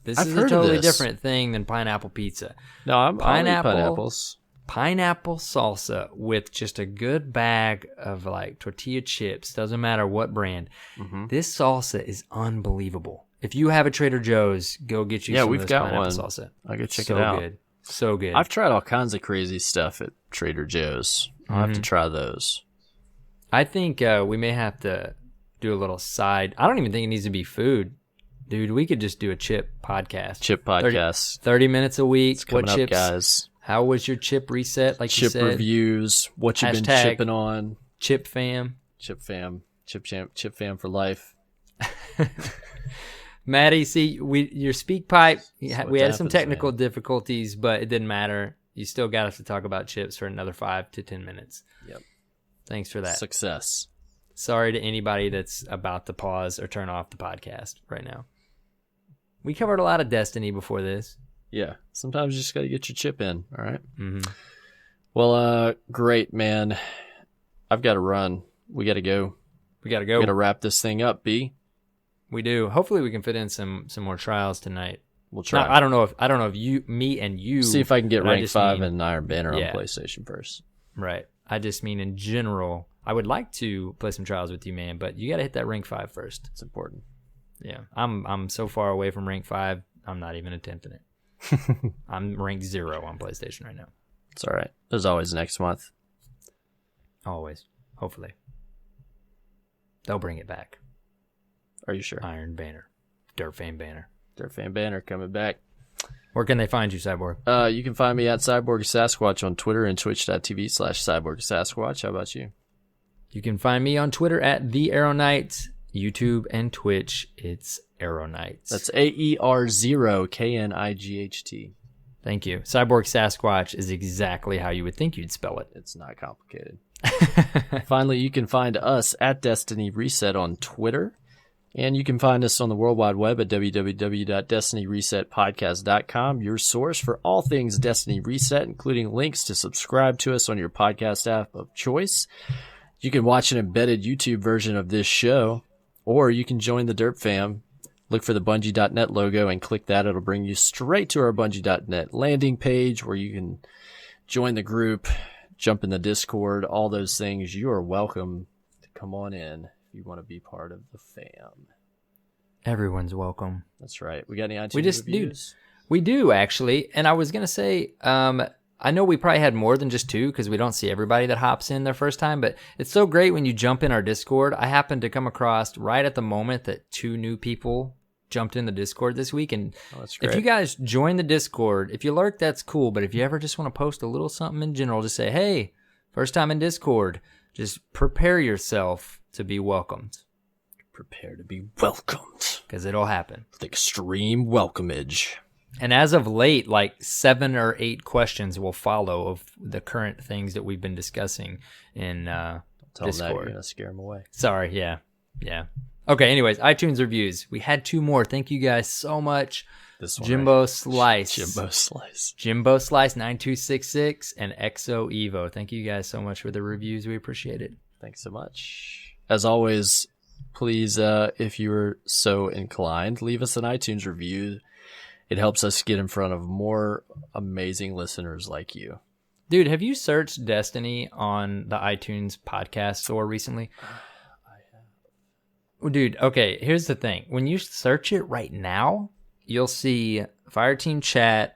A: This
B: I've
A: is
B: heard
A: a
B: of
A: totally
B: this.
A: different thing than pineapple pizza.
B: No, I'll eat pineapples.
A: Pineapple salsa with just a good bag of like tortilla chips. Doesn't matter what brand.
B: Mm-hmm.
A: This salsa is unbelievable. If you have a Trader Joe's, go get you some
B: we've
A: of this
B: got
A: pineapple
B: one.
A: salsa.
B: I'll go check
A: So
B: it out.
A: good. So good.
B: I've tried all kinds of crazy stuff at Trader Joe's. I'll have to try those.
A: I think we may have to do a little side. I don't even think it needs to be food. Dude, we could just do a chip podcast.
B: Chip podcast.
A: 30 minutes a week.
B: It's coming
A: What
B: up,
A: chips?
B: guys.
A: How was your chip reset? Like you
B: Chip
A: said,
B: reviews. What you've been
A: Hashtag
B: chipping on.
A: Chip fam.
B: Chip fam. Chip fam for life.
A: Maddie, see, your speak pipe, we had
B: what
A: some
B: happens,
A: technical
B: man.
A: difficulties, but it didn't matter. You still got us to talk about chips for another 5 to 10 minutes.
B: Yep.
A: Thanks for that.
B: Success.
A: Sorry to anybody that's about to pause or turn off the podcast right now. We covered a lot of Destiny before this.
B: Yeah. Sometimes you just got to get your chip in. All right.
A: Mm-hmm.
B: Well, great, man. I've got to run. We got to go.
A: We got to
B: We
A: go.
B: got to wrap this thing up, B.
A: We do. Hopefully we can fit in some more trials tonight.
B: We'll try.
A: Now, I don't know if you, me and you.
B: See if I can get
A: but I
B: rank
A: just
B: 5
A: mean-
B: and Iron Banner
A: Yeah.
B: on PlayStation first.
A: Right. I just mean in general, I would like to play some trials with you, man, but you got to hit that rank 5 first.
B: It's important.
A: Yeah. I'm so far away from rank 5, I'm not even attempting it. I'm rank 0 on PlayStation right now.
B: It's all right. There's always next month.
A: Always. Hopefully. They'll bring it back.
B: Are you sure?
A: Iron Banner. Dirt Fame Banner.
B: Dirt Fan Banner coming back.
A: Where can they find you, Cyborg?
B: You can find me at Cyborg Sasquatch on Twitter and twitch.tv/Cyborg Sasquatch. How about you?
A: You can find me on Twitter at The Arrow Knight, YouTube and Twitch. It's Arrow Knights.
B: That's AER0KNIGHT.
A: Thank you. Cyborg Sasquatch is exactly how you would think you'd spell it.
B: It's not complicated. Finally, you can find us at Destiny Reset on Twitter. And you can find us on the World Wide Web at www.destinyresetpodcast.com, your source for all things Destiny Reset, including links to subscribe to us on your podcast app of choice. You can watch an embedded YouTube version of this show, or you can join the Derp Fam. Look for the Bungie.net logo and click that. It'll bring you straight to our Bungie.net landing page where you can join the group, jump in the Discord, all those things. You are welcome to come on in if you want to be part of the fam.
A: Everyone's welcome.
B: That's right. We got any iTunes
A: We just
B: reviews?
A: We do, actually. And I was going to say, I know we probably had more than just 2 because we don't see everybody that hops in their first time, but it's so great when you jump in our Discord. I happened to come across right at the moment that 2 new people jumped in the Discord this week. And
B: that's great.
A: if you guys join the Discord, if you lurk, that's cool. But if you ever just want to post a little something in general, just say, hey, first time in Discord, just prepare yourself to be welcomed.
B: Prepare to be welcomed.
A: Because it'll happen.
B: With extreme welcomeage.
A: And as of late, like 7 or 8 questions will follow of the current things that we've been discussing in
B: Tell them that
A: Discord.
B: you're going to scare them away.
A: Sorry, yeah. Okay, anyways, iTunes reviews. We had 2 more. Thank you guys so much.
B: This one,
A: Jimbo
B: right?
A: Slice.
B: Jimbo Slice.
A: Jimbo Slice 9266 and Exo Evo. Thank you guys so much for the reviews. We appreciate it.
B: Thanks so much. As always, please, if you're so inclined, leave us an iTunes review. It helps us get in front of more amazing listeners like you.
A: Dude, have you searched Destiny on the iTunes podcast store recently? Well, dude, okay, here's the thing. When you search it right now, you'll see Fireteam Chat,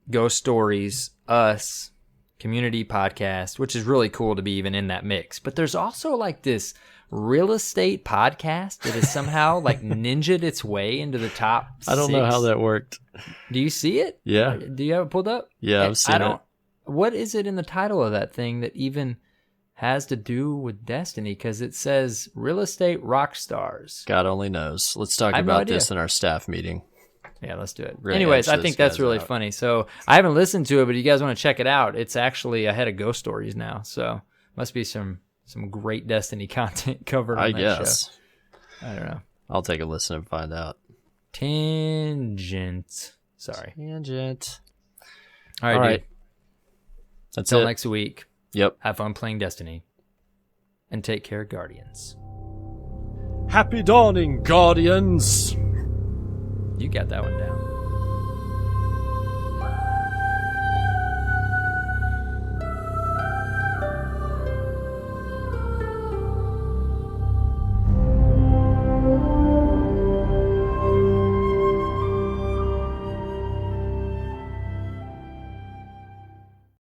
A: Ghost Stories, us, Community Podcast, which is really cool to be even in that mix. But there's also like this real estate podcast that has somehow like ninja'd its way into the top 6.
B: I don't know how that worked.
A: Do you see it?
B: Yeah.
A: Do you have it pulled up?
B: Yeah, I've seen it.
A: What is it in the title of that thing that even has to do with Destiny? Because it says real estate rock stars.
B: God only knows. Let's talk
A: I have no
B: about
A: idea.
B: this in our staff meeting.
A: Yeah, let's do it.
B: Really
A: Anyways,
B: edge
A: I
B: those
A: think that's
B: guys
A: really
B: out.
A: funny. So I haven't listened to it, but you guys want to check it out? It's actually ahead of Ghost Stories now. So must be some great Destiny content covered on
B: I
A: that
B: guess.
A: show. I don't know.
B: I'll take a listen and find out.
A: Tangent. Sorry.
B: Tangent.
A: All right,
B: All right.
A: dude.
B: That's
A: Until
B: it.
A: next week.
B: Yep.
A: Have fun playing Destiny. And take care, Guardians.
B: Happy dawning, Guardians!
A: You got that one down.